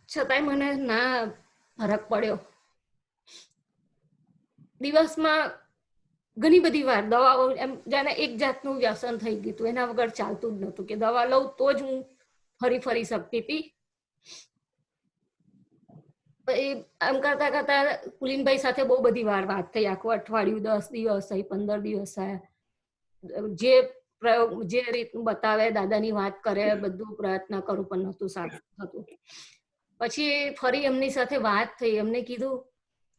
છતાંય મને ના ફરક પડ્યો. દિવસમાં ઘણી બધી વાર દવાઓ, એમ જાણે એક જાતનું વ્યસન થઈ ગયું હતું. એના વગર ચાલતું જ નહોતું કે દવા લઉં તો જ હું ફરી શકતી હતી. એમ કરતા કરતા પુલિનભાઈ સાથે બહુ બધી વાર વાત થઈ. આખું અઠવાડિયું, 10 દિવસ થઈ, 15 દિવસ થયા. જે પ્રયોગ જે રીતનું બતાવે, દાદાની વાત કરે, બધું પ્રયત્ન કરું પણ નહોતું સારું થતું. પછી ફરી એમની સાથે વાત થઈ. એમને કીધું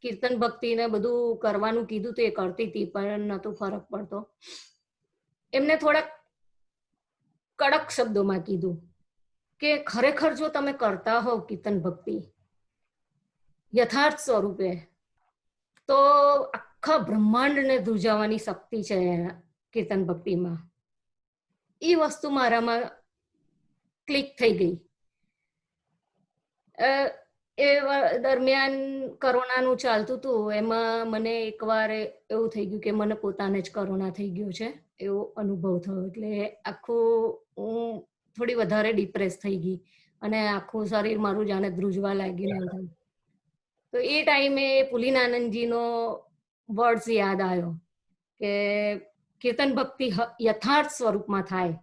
કીર્તન ભક્તિ ને બધું કરવાનું કીધું તો એ કરતી હતી પણ નહોતું ફરક પડતો. એમને થોડાક કડક શબ્દોમાં કીધું કે ખરેખર જો તમે કરતા હોવ કીર્તન ભક્તિ યથાર્થ સ્વરૂપે, તો આખા બ્રહ્માંડને ધ્રુજાવવાની શક્તિ છે કીર્તન ભક્તિમાં. એ વસ્તુ મારામાં ક્લિક થઈ ગઈ. એ દરમિયાન કોરોનાનું ચાલતું હતું. એમાં મને એકવાર એવું થઈ ગયું કે મને પોતાને જ કોરોના થઈ ગયો છે એવો અનુભવ થયો. એટલે આખું હું થોડી વધારે ડિપ્રેસ થઈ ગઈ અને આખું શરીર મારું જાણે ધ્રુજવા લાગ્યું. તો એ ટાઈમે પુલિનાનંદજીનો વર્ડ્સ યાદ આવ્યો કે કીર્તન ભક્તિ યથાર્થ સ્વરૂપમાં થાય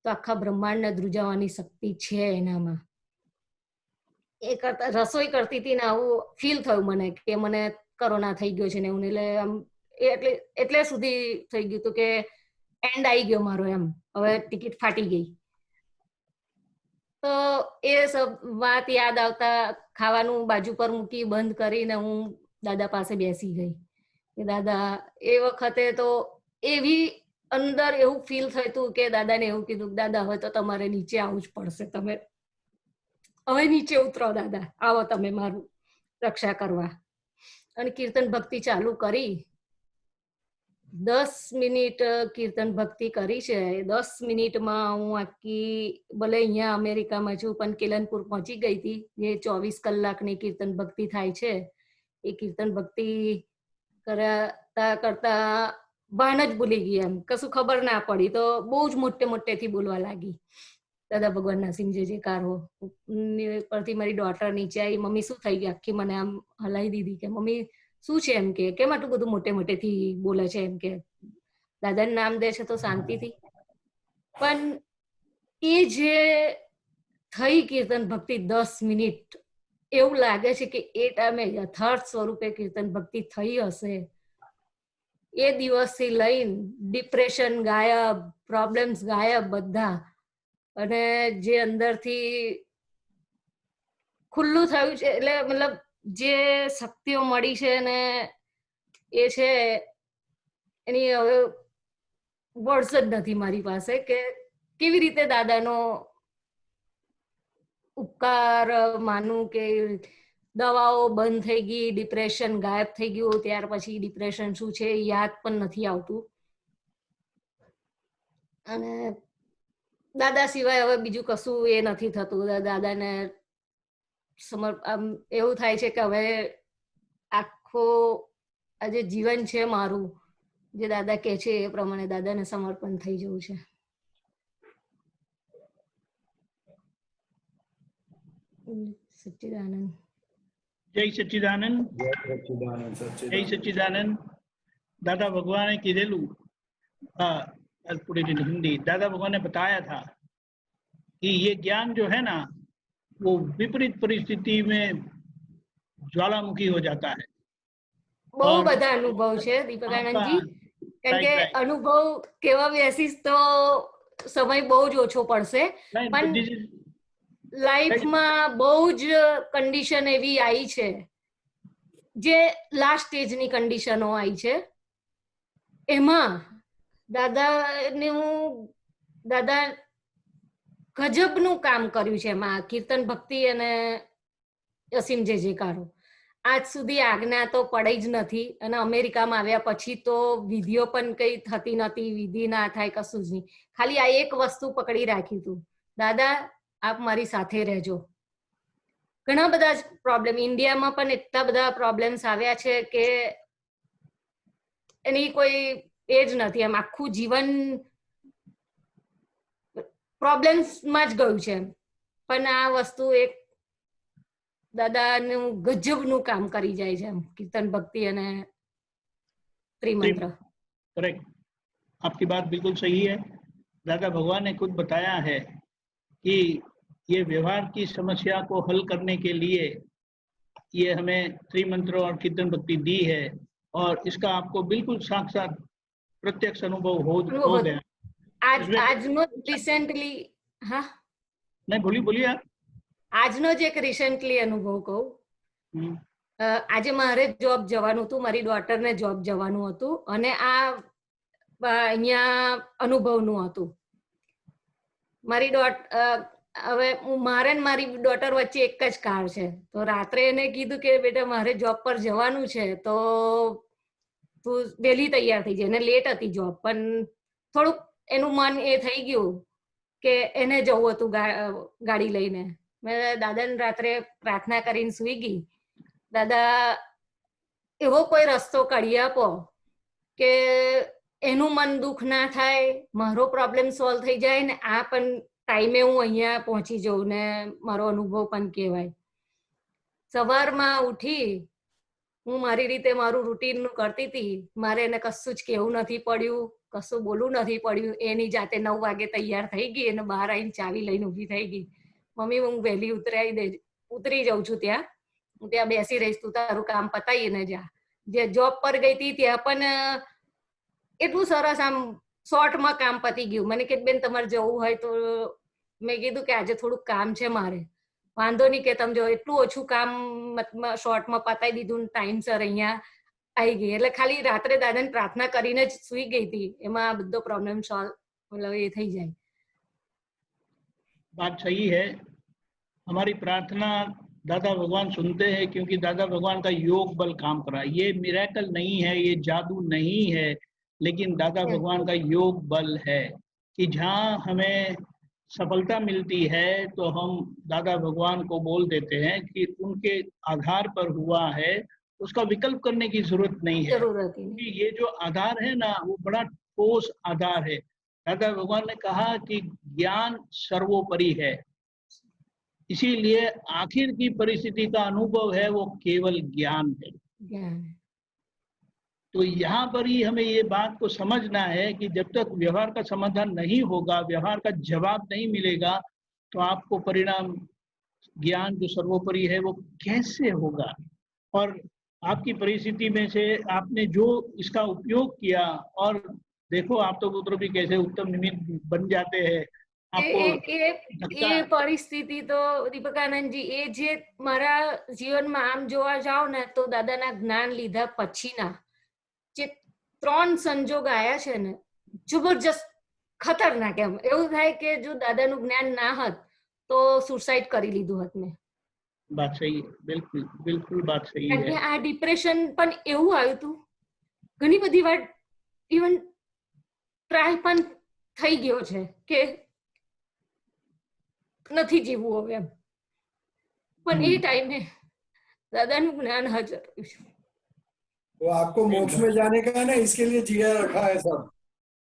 તો આખા બ્રહ્માંડને ધ્રુજાવવાની શક્તિ છે એનામાં. એ કરતા રસોઈ કરતી હતી ને આવું ફીલ થયું મને કે મને કોરોના થઈ ગયો છે ને એવું. એટલે એટલે સુધી થઈ ગયું હતું કે એન્ડ આવી ગયો મારો એમ. હવે ટિકિટ ફાટી ગઈ. તો એ વાત યાદ આવતા ખાવાનું બાજુ પર મૂકી બંધ કરીને હું દાદા પાસે બેસી ગઈ કે દાદા, એ વખતે તો એવી અંદર એવું ફીલ થયું કે દાદાને એવું કીધું, દાદા હવે તો તમારે નીચે આવવું જ પડશે, તમે હવે નીચે ઉતરો દાદા, આવો તમે મારું રક્ષા કરવા. અને કીર્તન ભક્તિ ચાલુ કરી. 10 મિનિટ કીર્તન ભક્તિ કરી છે. 10 મિનિટમાં હું આખી, ભલે અહીંયા અમેરિકામાં છું પણ કેલનપુર પહોંચી ગઈ હતી. જે 24 કલાકની કીર્તન ભક્તિ થાય છે એ કીર્તન ભક્તિ કરતા કરતા ભાન જ ભૂલી ગઈ. એમ કશું ખબર ના પડી તો બહુ જ મોટેથી બોલવા લાગી, દાદા ભગવાનના સિંહ જે જે કારો. પરથી મારી ડોટર નીચે આવી, મમ્મી શું થઈ ગયું? આખી મને આમ હલાવી દીધી કે મમ્મી શું છે એમ કે કેમ આટલું બધું મોટે મોટેથી બોલે છે એમ કે દાદાનું નામ દે છે તો શાંતિથી. પણ એ જે થઈ કીર્તન ભક્તિ 10 મિનિટ, એવું લાગે છે કે એ ટાઈમે યથાર્થ સ્વરૂપે કીર્તન ભક્તિ થઈ હશે. એ દિવસથી લઈને ડિપ્રેશન ગાયબ, પ્રોબ્લેમ્સ ગાયબ બધા, અને જે અંદરથી ખુલ્લું થયું છે, એટલે મતલબ જે શક્તિઓ મળી છે ને એ છે એની હવે વર્ડ્સ જ નથી મારી પાસે કે કેવી રીતે દાદાનો ઉપકાર માનું. કે દવાઓ બંધ થઈ ગઈ, ડિપ્રેશન ગાયબ થઈ ગયું, ત્યાર પછી ડિપ્રેશન શું છે યાદ પણ નથી આવતું. અને દાદા સિવાય હવે બીજું કશું એ નથી થતું. દાદાને આમ એવું થાય છે કે હવે આખો આ જે જીવન છે મારું, જે દાદા કે છે એ પ્રમાણે દાદાને સમર્પણ થઈ જવું છે. સચ્ચિદાનંદ. જય સચ્ચિદાનંદ. જય સચ્ચિદાનંદ. दादा भगवान ने किधेलू पूरी हिंदी, दादा भगवान ने बताया था कि ये ज्ञान जो है ना वो विपरीत परिस्थिति में ज्वालामुखी हो जाता है. બહુ બધા અનુભવ છે દીપકાનંદજી, કારણ કે અનુભવ કેવા બેસીસ તો સમય બહુ જ ઓછો પડશે. પણ લાઈફમાં બહુ જ કન્ડિશન એવી આવી છે જે લાસ્ટ સ્ટેજની કન્ડિશનો આવી છે. એમાં દાદા ગજબનું કામ કર્યું છે એમાં, કીર્તન ભક્તિ અને અસીમ જે જયકારો. આજ સુધી આજ્ઞા તો પડી જ નથી, અને અમેરિકામાં આવ્યા પછી તો વિધિઓ પણ કઈ થતી નથી, વિધિ ના થાય કશું જ નહીં. ખાલી આ એક વસ્તુ પકડી રાખ્યું હતું, દાદા આપ મારી સાથે રહેજો. ઘણા બધા પ્રોબ્લેમ ઇન્ડિયામાં પણ એટલા બધા પ્રોબ્લેમ્સ આવ્યા છે કે એની કોઈ એ જ નથી. એમ આખું જીવન પ્રોબ્લેમ્સમાં જ ગયું છે. પણ આ વસ્તુ એક દાદાનું ગજબનું કામ કરી જાય છે, કીર્તન ભક્તિ અને त्रिमंत्र. करेक्ट, आपकी बात बिल्कुल सही है. दादा भगवान ने खुद बताया है कि ये व्यवहार की समस्या को हल करने के लिए ये हमें त्रिमंत्र और कीर्तन भक्ति दी है, और इसका आपको बिल्कुल साक्षात प्रत्यक्ष अनुभव हो गया. આજનો રિસેન્ટલી, હા नहीं बोलिए आप. આજનો જ એક રિસેન્ટલી અનુભવ કહું. આજે મારે જોબ જવાનું હતું, મારી ડોટરને જોબ જવાનું હતું, અને આ અહીંયા અનુભવનું હતું. મારી હવે મારે ને મારી ડોટર વચ્ચે એક જ કાર છે, તો રાત્રે એને કીધું કે બેટા મારે જોબ પર જવાનું છે તો તું વહેલી તૈયાર થઈ જાય. એને લેટ હતી જોબ, પણ થોડુંક એનું મન એ થઈ ગયું કે એને જવું હતું ગાડી લઈને. મેં દાદાને રાત્રે પ્રાર્થના કરીને સુઈ ગઈ, દાદા એવો કોઈ રસ્તો કાઢી આપો કે એનું મન દુઃખ ના થાય, મારો પ્રોબ્લેમ સોલ્વ થઈ જાય ને આ પણ ટાઈમે હું અહીંયા પહોંચી જાઉં ને મારો અનુભવ પણ કહેવાય. સવારમાં ઉઠી હું મારી રીતે મારું રૂટીન કરતી હતી. મારે એને કશું જ કહેવું નથી પડ્યું, કશું બોલવું નથી પડ્યું. એની જાતે 9 વાગે તૈયાર થઈ ગઈ અને બહાર આવીને ચાવી લઈને ઊભી થઈ ગઈ. મમ્મી હું વહેલી ઉતરી જાઉં છું, ત્યાં હું ત્યાં બેસી રહીશ, તું તારું કામ પતાવીને જા. જે જોબ પર ગઈ હતી ત્યાં પણ એટલું સરસ આમ શોર્ટમાં કામ પતી ગયું. મને કે બેન તમારે જવું હોય તો, મેં કીધું કે આજે થોડુંક કામ છે મારે. વાંધો નહીં કે તમે જો, એટલું ઓછું કામ શોર્ટમાં પતાવી દીધું, ટાઈમસર અહીંયા આવી ગઈ. એટલે ખાલી રાત્રે દાદાને પ્રાર્થના કરીને જ સુઈ ગઈ હતી, એમાં બધો પ્રોબ્લેમ સોલ્વ મતલબ એ થઈ જાય. बात सही है. हमारी प्रार्थना दादा भगवान सुनते हैं, क्योंकि दादा भगवान का योग बल काम कर रहा है. ये मिरेकल नहीं है, ये जादू नहीं है, लेकिन दादा भगवान का योग बल है कि जहाँ हमें सफलता मिलती है तो हम दादा भगवान को बोल देते हैं कि उनके आधार पर हुआ है, उसका विकल्प करने की जरूरत नहीं है. क्योंकि ये जो आधार है ना वो बड़ा ठोस आधार है. दादा भगवान ने कहा कि ज्ञान सर्वोपरि है, इसीलिए आखिर की परिस्थिति का अनुभव है वो केवल ज्ञान है. तो यहाँ पर ही हमें ये बात को समझना है कि जब तक व्यवहार का समाधान नहीं होगा, व्यवहार का जवाब नहीं मिलेगा, तो आपको परिणाम ज्ञान जो सर्वोपरि है वो कैसे होगा। और आपकी परिस्थिति में से आपने जो इसका उपयोग किया, और देखो आप तो पुत्र भी कैसे उत्तम निमित्त बन जाते हैं। એ પરિસ્થિતિ તો દીપકાનંદજી એ જે મારા જીવનમાં આમ જોવા જાઓ ને તો દાદાના જ્ઞાન લીધા પછીના જે 3 સંજોગ આયા છે ને જબરજસ્ત ખતરનાક, એમ એવું થાય કે જો દાદાનું જ્ઞાન ના હોત તો સુસાઇડ કરી લીધું હોત મેં. बात सही है, बिल्कुल बिल्कुल बात सही કારણ કે है। આ ડિપ્રેશન પણ એવું આવ્યું હતું, ઘણી બધી વાર ઇવન ટ્રાય પણ થઈ ગયો છે કે નથી જીવવું હવે એમ, પણ એ ટાઈમે દાદાનું જ્ઞાન હાજર રહ્યું છે. तो आपको मोक्ष में जाने का है ना, इसके लिए जिया रखा है सब।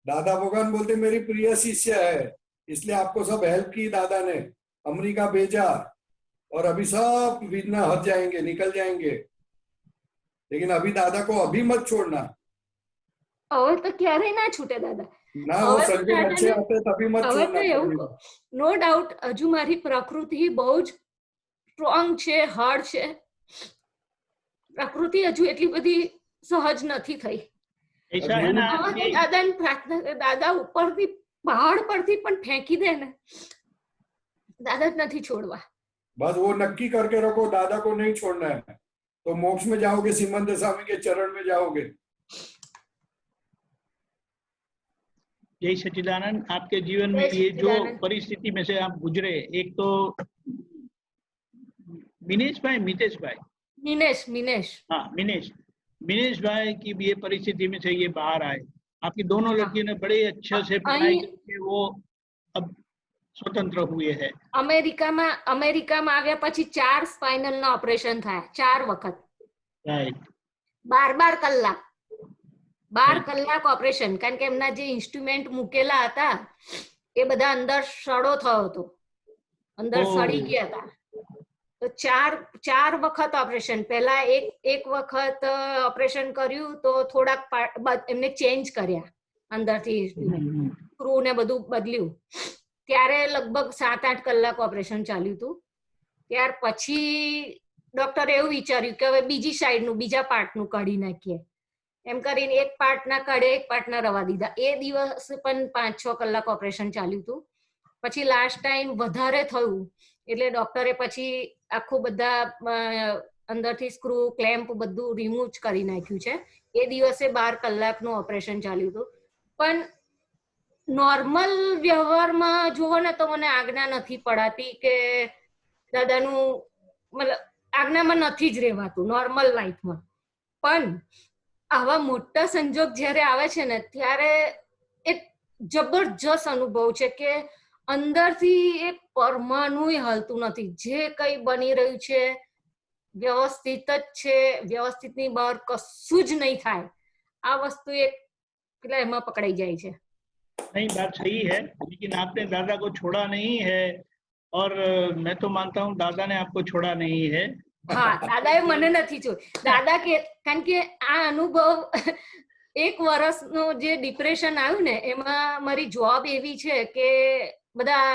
दादा भगवान बोलते मेरी प्रिय शिष्य है, इसलिए आपको सब हेल्प की दादा ने, अमेरिका भेजा, और अभी सब विघ्न हट जाएंगे, निकल जाएंगे। लेकिन अभी दादा को अभी मत छोड़ना હવે તો ક્યારેય ના છૂટે દાદા. ना, वो संजय अच्छे आते तभी मत હવે તો छोड़ना। એવું નો ડાઉટ હજુ મારી પ્રકૃતિ બહુ જ સ્ટ્રોંગ છે, હાર્ડ છે. પ્રકૃતિ હજુ એટલી બધી સહજ નથી થઈ. ऐसा है ना આમાં દાદાની પ્રાર્થના છે, દાદા ઉપરથી પહાડ પરથી પણ ફેંકી દે ને, દાદા જ નથી છોડવા. बस वो नक्की करके रखो, दादा को नहीं छोड़ना है, तो मोक्ष में जाओगे, सिमंत स्वामी के चरण में जाओगे। जय सच्चिदानंद। आपके जीवन में ये जो परिस्थिति में से आप गुजरे, एक तो मिनेश भाई, मितेश भाई, मिनेश हाँ मिनेश भाई की भी ये परिस्थिति में से ये बाहर आए। आपकी दोनों लड़कियों ने बड़े अच्छे से पढ़ाई करके वो अब स्वतंत्र हुए हैं। અમેરિકામાં આવ્યા પછી 4 સ્પાઇનલના ઓપરેશન થયા, 4 વખત, राइट 12 કલાક, 12 કલાક ઓપરેશન. કારણ કે એમના જે ઇન્સ્ટ્રુમેન્ટ મૂકેલા હતા એ બધા અંદર સડો થયો હતો, અંદર સડી ગયા હતા. તો 4 વખત ઓપરેશન. પહેલા એક વખત ઓપરેશન કર્યું તો થોડાક એમને ચેન્જ કર્યા, અંદરથી સ્ક્રૂ ને બધું બદલ્યું. ત્યારે લગભગ 7-8 કલાક ઓપરેશન ચાલ્યું હતું. ત્યાર પછી ડોક્ટરે એવું વિચાર્યું કે હવે બીજી સાઈડનું, બીજા પાર્ટનું કાઢી નાખીએ. એમ કરીને એક પાર્ટના કાઢે, એક પાર્ટના રવા દીધા. એ દિવસ પણ 5-6 કલાક ઓપરેશન ચાલ્યું હતું. પછી લાસ્ટ ટાઈમ વધારે થયું એટલે ડોક્ટરે પછી આખું બધા અંદરથી સ્ક્રૂ ક્લેમ્પ બધું રિમૂવ કરી નાખ્યું છે. એ દિવસે 12 કલાકનું ઓપરેશન ચાલ્યું હતું. પણ નોર્મલ વ્યવહારમાં જુઓ ને તો મને આજ્ઞા નથી પડાતી કે દાદાનું, મતલબ આજ્ઞામાં નથી જ રહેવાતું નોર્મલ લાઈફમાં. પણ આવા મોટા સંજોગ જ્યારે આવે છે ને ત્યારે એક જબરજસ્ત અનુભવ છે કે અંદરથી એક પરમાણુય હાલતું નથી. જે કંઈ બની રહ્યું છે વ્યવસ્થિત જ છે, વ્યવસ્થિતની બહાર કશું જ નહીં થાય. આ વસ્તુ એક પેલા એમાં પકડાઈ જાય છે. नहीं, बात सही है, लेकिन आपने दादा को छोड़ा नहीं है, और मैं तो मानता हूँ दादा ने आपको छोड़ा नहीं है। હા, દાદાએ મને નથી છોડ્યું. દાદા કે કારણ કે આ અનુભવ 1 વર્ષનો જે ડિપ્રેશન આવ્યું ને એમાં મારી જોબ એવી છે કે બધા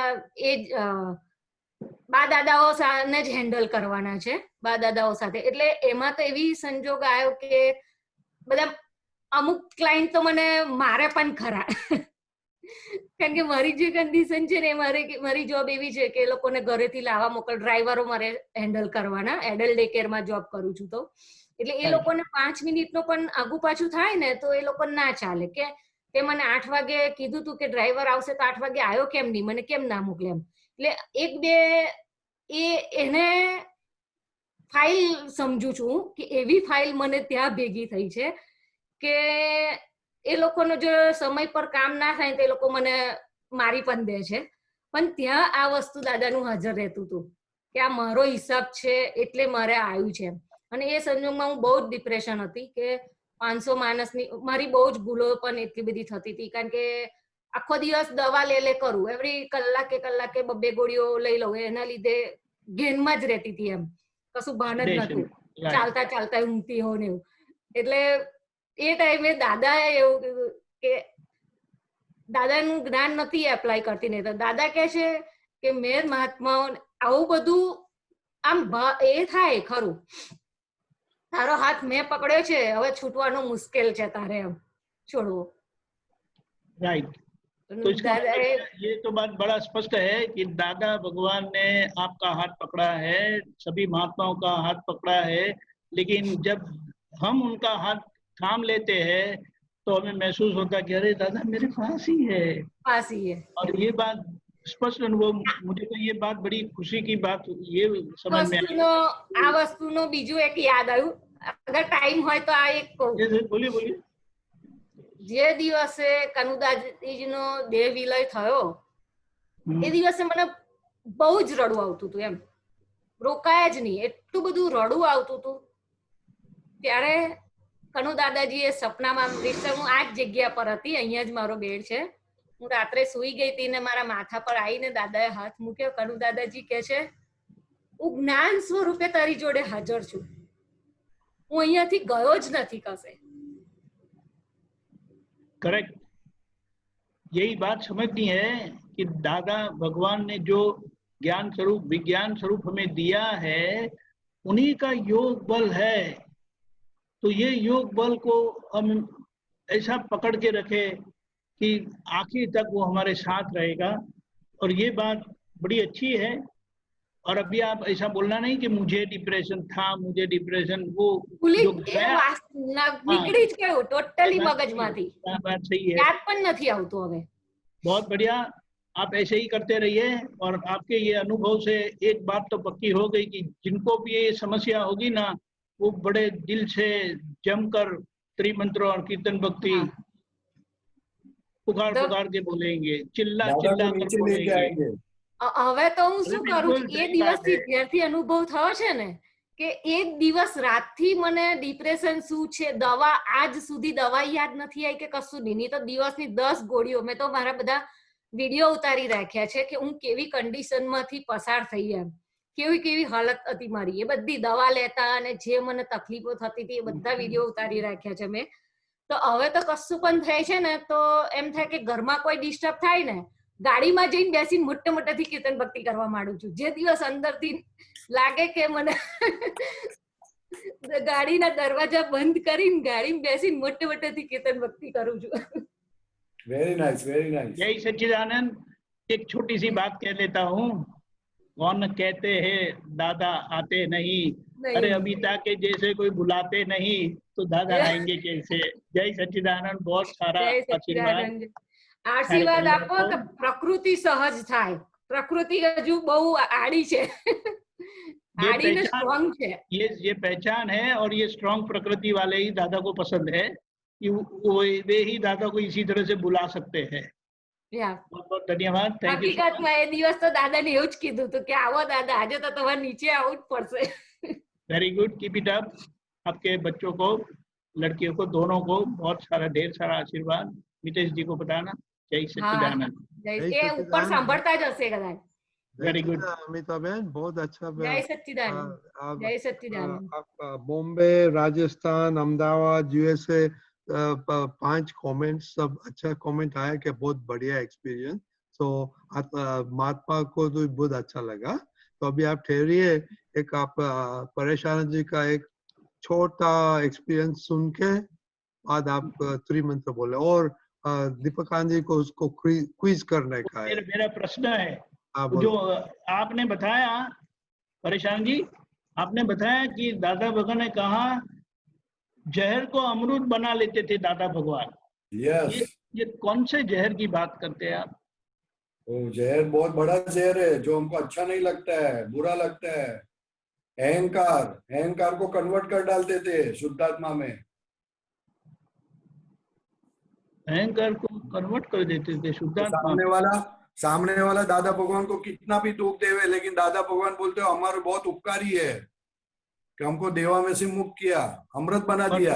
એ બા દાદાઓ સાથે જ હેન્ડલ કરવાના છે, બા દાદાઓ સાથે. એટલે એમાં તો એવી સંજોગ આવ્યો કે બધા અમુક ક્લાયન્ટ તો મને મારે પણ ખરા. કારણ કે મારી જે કન્ડિશન છે ને મારી જોબ એવી છે કે એ લોકોને ઘરેથી લાવવા મોકલ, ડ્રાઈવરો મારે હેન્ડલ કરવાના. એડલ્ટ ડે કેરમાં જોબ કરું છું તો એટલે એ લોકોને 5 મિનિટનો પણ આગુ પાછું થાય ને તો એ લોકોને ના ચાલે કે તે મને 8 વાગે કીધું તું કે ડ્રાઈવર આવશે તો 8 વાગે આવ્યો કેમ નહીં, મને કેમ ના મોકલે એમ. એટલે 1-2 એને ફાઇલ સમજુ છું કે એવી ફાઇલ મને ત્યાં ભેગી થઈ છે કે એ લોકોનો જો સમય પર કામ ના થાય તો એ લોકો મને મારી પણ દે છે. પણ ત્યાં આ વસ્તુ દાદાનું હાજર રહેતું હતું કે આ મારો હિસાબ છે એટલે મારે આવ્યું છે. અને એ સંજોગમાં હું બહુ જ ડિપ્રેશન હતી કે 500 માણસની મારી બહુ જ ભૂલો પણ એટલી બધી થતી હતી. કારણ કે આખો દિવસ દવા લે કરું, એવરી કલાકે 2 ગોળીઓ લઈ લઉં, એના લીધે ઘેનમાં જ રહેતી હતી. એમ કશું ભાન જ નતું, ચાલતા ઊંઘતી હોઉં ને એવું. એટલે એ ટાઈમે દાદાએ એવું કીધું કે દાદાનું જ્ઞાન નથી એપ્લાય કરતી, નહીં તો દાદા કહે છે કે મેર મહાત્માઓ આવું બધું આમ એ થાય ખરું, તારો હાથ મેં પકડ્યો છે, હવે છૂટવાનું મુશ્કેલ છે તારે એમ છોડવો. राइट, तो इसका ये तो बात बड़ा स्पष्ट है कि दादा भगवान ने आपका हाथ पकड़ा है, सभी महात्माओं का हाथ पकड़ा है, लेकिन जब हम उनका हाथ थाम लेते हैं तो हमें महसूस होता है कि अरे दादा मेरे पास ही है, पास ही है. और ये बात स्पष्ट अनुभव, मुझे तो ये बात बड़ी खुशी की बात ये समझ में आई. આ વસ્તુનો બીજું એક યાદ આવ્યું, અગર ટાઈમ હોય તો આ એક કહું. બોલીએ બોલીએ. જે દિવસે કનુદાજીનો દેહ વિલય થયો એ દિવસે મને બહુ જ રડવું આવતું હતું, એમ રોકાયા જ નહીં, એટલું બધું રડવું આવતું હતું. ત્યારે કનુ દાદાજીએ સપનામાં, હું આ જ જગ્યા પર હતી, અહીંયા જ મારો બેડ છે, હું રાત્રે સુઈ ગઈ હતી ને મારા માથા પર આવીને દાદાએ હાથ મૂક્યો. કનુ દાદાજી કહે છે હું જ્ઞાન સ્વરૂપે તારી જોડે હાજર છું, હું અહીંયાથી ગયો જ નથી કશે. करेक्ट, यही बात समझनी है कि दादा भगवान ने जो ज्ञान स्वरूप विज्ञान स्वरूप हमें दिया है उन्हीं का योग बल है, तो ये योग बल को हम ऐसा पकड़ के रखे कि आखिर तक वो हमारे साथ रहेगा. और ये बात बड़ी अच्छी है. और अभी आप ऐसा बोलना नहीं कि मुझे डिप्रेशन था, मुझे डिप्रेशन, वो जो गया નીકળી જ ગયું ટોટલી મગજમાંથી, बात सही है, યાદ પણ નથી આવતું હવે. बहुत बढ़िया, आप ऐसे ही करते रहिए. और आपके ये अनुभव से एक बात तो पक्की हो गई कि जिनको भी ये समस्या होगी ना वो बड़े दिल से जमकर त्रिमंत्र और कीर्तन भक्ति पुकार पुकार के बोलेंगे, चिल्ला चिल्ला कर बोलेंगे. હવે તો હું શું કરું છું, એ દિવસથી જ્યારથી અનુભવ થયો છે ને કે એક દિવસ રાતથી મને ડિપ્રેશન શું છે, દવા આજ સુધી દવા યાદ નથી આવી કે કશું નહીં તો દિવસની 10 ગોળીઓ, મેં તો મારા બધા વિડીયો ઉતારી રાખ્યા છે કે હું કેવી કન્ડિશનમાંથી પસાર થઈ, એમ કેવી કેવી હાલત હતી મારી, એ બધી દવા લેતા અને જે મને તકલીફો થતી હતી એ બધા વિડીયો ઉતારી રાખ્યા છે મેં. તો હવે તો કશું પણ થાય છે ને તો એમ થાય કે ઘરમાં કોઈ ડિસ્ટર્બ થાય ને ગાડીમાં જઈને બેસીને મોટે મોટેથી કીર્તન ભક્તિ કરવા માંડું છું. જે દિવસ અંદરથી લાગે કે મને ગાડીના દરવાજા બંધ કરીને ગાડીમાં બેસીને મોટે મોટેથી કીર્તન ભક્તિ કરું છું. Very nice, very nice. जय सच्चिदानंद. एक छोटी सी बात कह लेता हूँ, कौन कहते हैं दादा आते नहीं, अरे अमिता के जैसे कोई बुलाते नहीं तो दादा आएंगे कैसे. जय सच्चिदानंद. बहुत सारा आशीर्वाद. આશીર્વાદ આપો તો પ્રકૃતિ સહજ થાય. પ્રકૃતિ હજુ બહુ આડી છે, આડી ને સ્ટ્રોંગ છે. ये पहचान है और ये स्ट्रॉन्ग प्रकृति वाले ही दादा को पसंद है कि वे ही दादा को इसी तरह से बुला सकते हैं. बहुत बहुत धन्यवाद. Thank you. હકીકતમાં એ દિવસ તો દાદાને એવું જ કીધું હતું કે આવો દાદા, આજે તો તમારે નીચે આવવું જ પડશે. Very good, keep it up. आपके बच्चों को, लड़कियों को, दोनों को बहुत सारा ढेर सारा आशीर्वाद. मितेश जी को बताना. जय सच्चिदानंद. એ ઉપર સાંભળતા જ હશે કદાચ. वेरी गुड अमिताबेन, बहुत अच्छा. જય સચ્ચિદાનંદ. જય સચ્ચિદાનંદ. बॉम्बे, राजस्थान, अहमदाबाद, यूएसए, 5 कमेंट, सब अच्छा कमेंट आया कि बहुत बढ़िया एक्सपीरियंस. तो महात्मा को तो बहुत अच्छा लगा. तो अभी आप ठहरिए, एक आप परेशान जी का एक छोटा एक्सपीरियंस सुन के बाद आप त्रिमंत्र बोले. और दीपकांत जी को उसको क्विज करने का है. मेरा प्रश्न है, जो आपने बताया परेशान जी, आपने बताया कि दादा भगवान ने कहा जहर को अमृत बना लेते थे दादा भगवान. यस. ये कौन से जहर की बात करते हैं आप? वो जहर बहुत बड़ा जहर है जो हमको अच्छा नहीं लगता है, बुरा लगता है. अहंकार, अहंकार को कन्वर्ट कर डालते थे शुद्धात्मा में. अहंकार को कन्वर्ट कर देते थे शुद्धात्मा. सामने वाला दादा भगवान को कितना भी दुख देवे, लेकिन दादा भगवान बोलते हो हमारे बहुत उपकारी है कि हमको देवा में से मुक्त किया, अमृत बना दिया.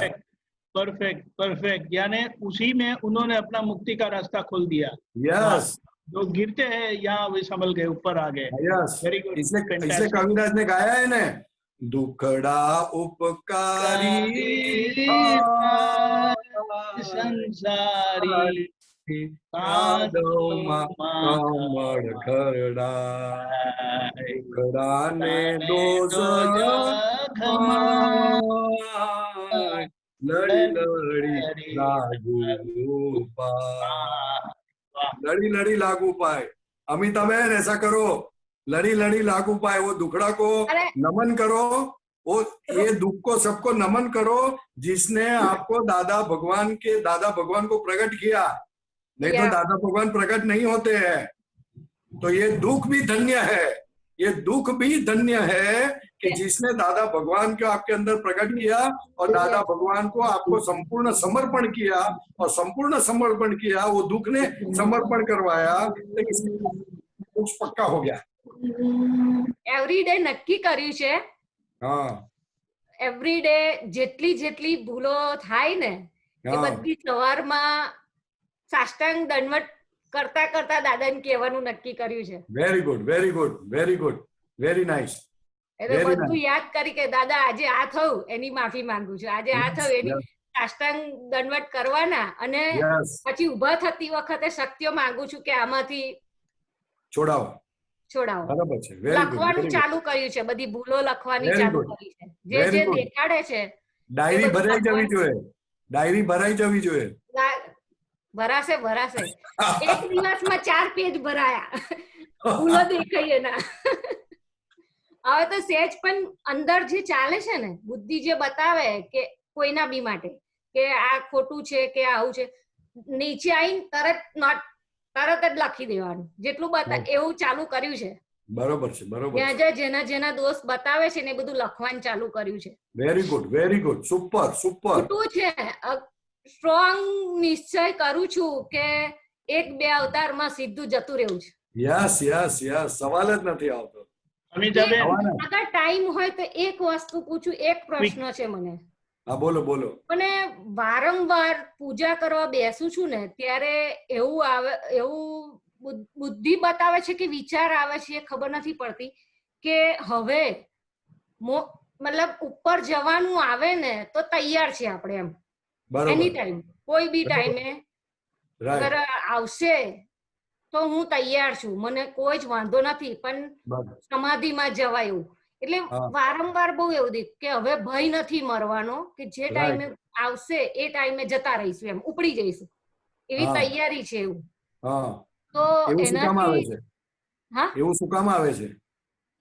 Perfect perfect. यानी उसी में उन्होंने अपना मुक्ति का रास्ता खोल दिया. यस. जो गिरते हैं यहाँ वे संभल गए, ऊपर आ गए. यस. Very good. इसलिए कविराज ने गाया है ना, દુખડા ઉપકારી સંસારી સાધવમાં કમળ ખરડા દુખડાને દોષ લડી લડી લાગુ પાય लड़ी लड़ी लागू पाए अमिताबेन ऐसा करो लड़ी लड़ी लागू पाए वो दुखड़ा को नमन करो वो ये दुख को सबको नमन करो जिसने आपको दादा भगवान को प्रकट किया नहीं तो दादा भगवान प्रकट नहीं होते हैं तो ये दुख भी धन्य है ये दुख भी धन्य है कि जिसने दादा भगवान को आपके अंदर प्रकट किया और दादा भगवान को आपको संपूर्ण समर्पण किया और संपूर्ण समर्पण किया वो दुख ने समर्पण करवाया तो पक्का हो गया એવરીડે નક્કી કર્યું છે हाँ એવરીડે જેટલી જેટલી ભૂલો થાય ને એ બધી સવારમાં સાષ્ટાંગ દંડવત કરતા કરતા દાદાને કહેવાનું નક્કી કર્યું છે. Very good very good very good very nice. એટલે બધું યાદ કરી કે દાદા આજે આ થયું એની માફી માંગુ છું, આજે આ થયું એની સાષ્ટાંગ દંડવત કરવાના અને પછી ઉભા થતી વખતે શક્તિઓ માંગુ છું કે આમાંથી છોડાવો. બરાબર છે. લખવાનું ચાલુ કર્યું છે, બધી ભૂલો લખવાની ચાલુ કરી છે. જે જે દેખાડે છે ડાયરી ભરાઈ જવી જોઈએ, ડાયરી ભરાઈ જવી જોઈએ. ભરાશે ભરાશે. એક દિવસમાં 4 પેજ ભરાયા, ભૂલો દેખાય એના. હવે તો સેજ પણ અંદર જે ચાલે છે ને બુદ્ધિ જે બતાવે કે કોઈના બી માટે કે આ ખોટું છે કે આવું છે, નીચે આવીને તરત જ લખી દેવાનું જેટલું બતા એવું ચાલુ કર્યું છે. બરોબર છે બરોબર. જ્યાં જેના જેના દોષ બતાવે છે ને બધું લખવાનું ચાલુ કર્યું છે. Very good super super. ખોટું છે, સ્ટ્રોંગ નિશ્ચય કરું છું કે 1-2 અવતારમાં સીધું જતું રહેવું છે. યસ યસ યસ, સવાલ જ નથી આવતો. અગર ટાઈમ હોય તો એક વસ્તુ પૂછું, એક પ્રશ્ન છે મને. હા બોલો બોલો. મને વારંવાર પૂજા કરવા બેસું છું ને ત્યારે એવું આવે, એવું બુદ્ધિ બતાવે છે કે વિચાર આવે છે, એ ખબર નથી પડતી કે હવે મતલબ ઉપર જવાનું આવે ને તો તૈયાર છે આપણે એમ. એની ટાઈમ કોઈ બી ટાઈમે અગર આવશે તો હું તૈયાર છું, મને કોઈ જ વાંધો નથી, પણ સમાધિમાં જવાય એવું. એટલે વારંવાર બહુ એવું દેખ કે હવે ભય નથી મરવાનો, કે જે ટાઈમે આવશે એ ટાઈમે જતા રહીશું એમ, ઉપડી જઈશું એવી તૈયારી છે એવું. તો એનાથી એવું શું કામ આવે છે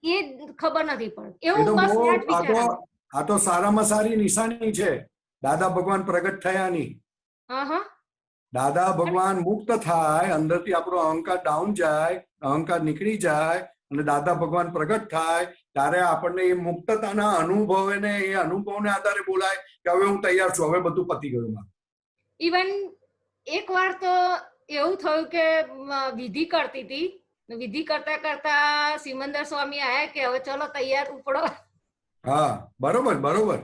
એ ખબર નથી પડતી. એવું બસ આ તો સારામાં સારી નિશાની છે દાદા ભગવાન પ્રગટ થયાની. દાદા ભગવાન મુક્ત થાય, અંદરથી આપણો અહંકાર ડાઉન જાય, અહંકાર નીકળી જાય અને દાદા ભગવાન પ્રગટ થાય ત્યારે આપણને એ મુક્તતાના અનુભવે ને એ અનુભવને આધારે બોલાય કે હવે હું તૈયાર છું, હવે બધું પતી ગયું. ઇવન એક વાર તો એવું થયું કે વિધિ કરતી હતી, વિધિ કરતા કરતા સિમંદર સ્વામી આયા કે હવે ચલો તૈયાર ઉપડો. હા બરોબર બરોબર.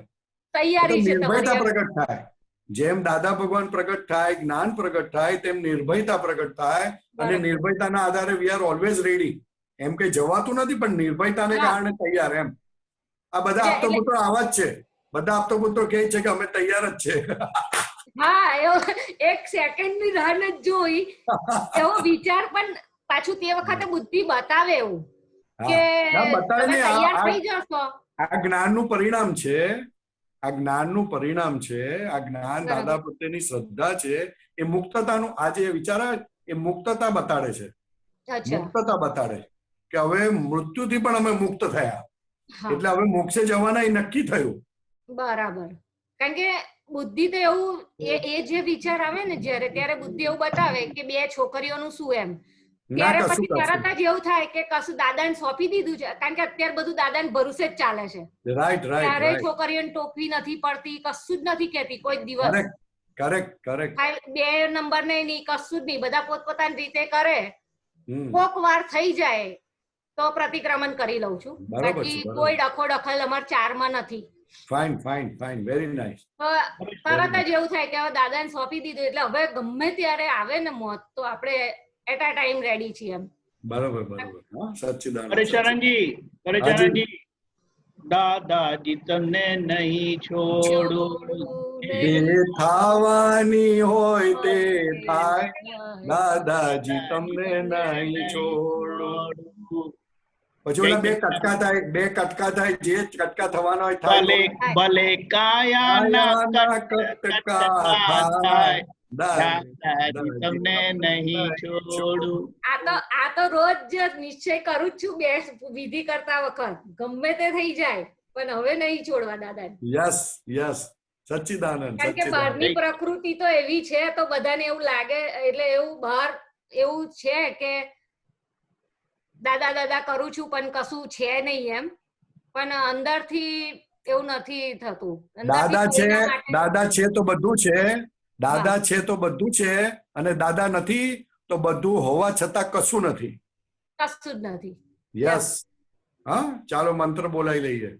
તૈયારી છે નિર્ભયતા પ્રગટ થાય. જેમ દાદા ભગવાન પ્રગટ થાય, જ્ઞાન પ્રગટ થાય, તેમ નિર્ભયતા પ્રગટ થાય અને નિર્ભયતાના આધારે વી આર ઓલવેઝ રેડી. એમ કઈ જવાતું નથી પણ નિર્ભયતાને કારણે તૈયાર એમ. આ બધા આપતો પુત્રો આવા જ છે, બધા આપતો પુત્રો કહે છે કે અમે તૈયાર જ છે. હા એવો એક સેકન્ડ ની રાહ ન જોઈ એવો વિચાર પણ પાછું તે વખતે બુદ્ધિ બતાવે એવું કે તૈયાર થઈ જશો. આ જ્ઞાનનું પરિણામ છે, આ જ્ઞાનનું પરિણામ છે, આ જ્ઞાન દાદા પ્રત્યેની શ્રદ્ધા છે, એ મુક્તતાનું આજે વિચાર એ મુક્તતા બતાડે છે. મુક્તતા બતાડે કે હવે મૃત્યુથી પણ અમે મુક્ત થયા, એટલે હવે મોક્ષે જવાના એ નક્કી થયું. બરાબર. કારણ કે બુદ્ધિ તો એવું એ જે વિચાર આવે ને જયારે ત્યારે બુદ્ધિ એવું બતાવે કે 2 છોકરીઓનું શું એમ, ત્યારે પછી તરત જ એવું થાય કે કશું દાદાને સોંપી દીધું છે, કારણ કે અત્યારે બધું દાદાને ભરોસે જ ચાલે છે. ત્યારે છોકરીઓને ટોકવી નથી પડતી, કશું જ નથી કહેતી કોઈ દિવસ. કરેક્ટ 2 નંબર નહીં, કશું જ નહીં, બધા પોતપોતાની રીતે કરે. કોક વાર થઈ જાય તો પ્રતિક્રમણ કરી લઉં છું, બાકી કોઈ ડખો દખલ અમાર 4 માં નથી. Fine very nice. તરત જ એવું થાય કે હવે દાદાને સોંપી દીધું એટલે હવે ગમે ત્યારે આવે ને મોત તો આપણે એટ અ ટાઈમ રેડી છીએ એમ. બરોબર. સચ્ચિદાનંદ. પરેશાનજી દાદાજી તમને નહીં છોડું જે થવાની હોય તે થાય દાદાજી તમને નહીં છોડું. પછી ઓલા બે કટકા થાય જે કટકા થવાનો હોય ભલે થાય. ભલે કાયાના કાયાના કટકા થાય દાદાજી તમને નહીં છોડું. આ તો રોજ જ નિશ્ચય કરું જ છું બે વિધિ કરતા વખત ગમે તે થઈ જાય પણ હવે નહીં છોડવા દાદા. યસ યસ સચ્ચિદાનંદ. કારણ કે બહારની પ્રકૃતિ તો એવી છે તો બધાને એવું લાગે એટલે એવું બહાર એવું છે કે દાદા દાદા કરું છું પણ કશું છે નહીં એમ પણ અંદરથી એવું નથી થતું. દાદા છે તો બધું છે. દાદા છે તો બધું છે અને દાદા નથી તો બધું હોવા છતાં કશું નથી. કશું જ નથી. યસ. હા ચાલો મંત્ર બોલાવી લઈએ.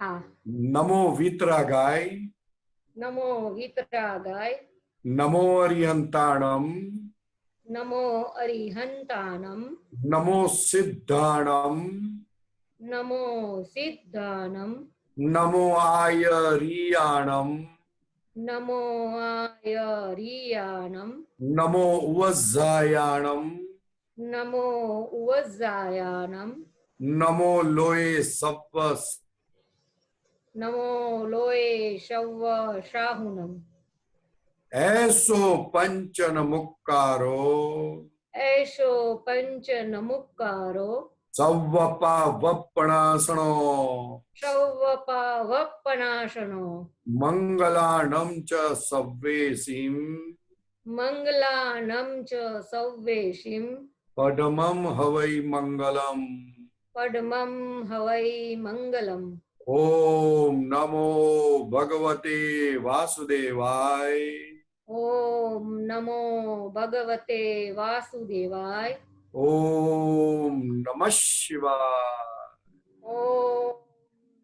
હા. નમો વિતરાગાય. નમો વિતરાગાય. નમો અરિહંતાણમ. નમો અરિહંતાણમ. નમો સિદ્ધાણમ. નમો સિદ્ધાણમ. નમો આયરિયાણમ. નમો આયરિયાણમ. નમો ઉવઝાયાણમ. નમો ઉવઝાયાણમ. નમો લોય સપ્પ. નમો લોય શવ શાહુનમ. એસો પંચન મુક્કારો. એસો પંચન મુક્કારો. સવ્વપા વપણાસણો. સૌવપા વપનાશનો. મંગલાણમ ચ સવ્વેસીમ. મંગલાનમ ચ સવ્વેશિમ. પડમમ હવૈ મંગલમ. પડમમ હવૈ મંગલમ. ઓમ નમો ભગવતે વાસુદેવાય. ઓમ નમો ભગવતે વાસુદેવાય. ઓમ નમઃ શિવાય. ઓમ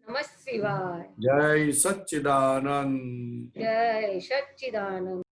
નમઃ શિવાય. જય સચ્ચિદાનંદ. જય સચ્ચિદાનંદ.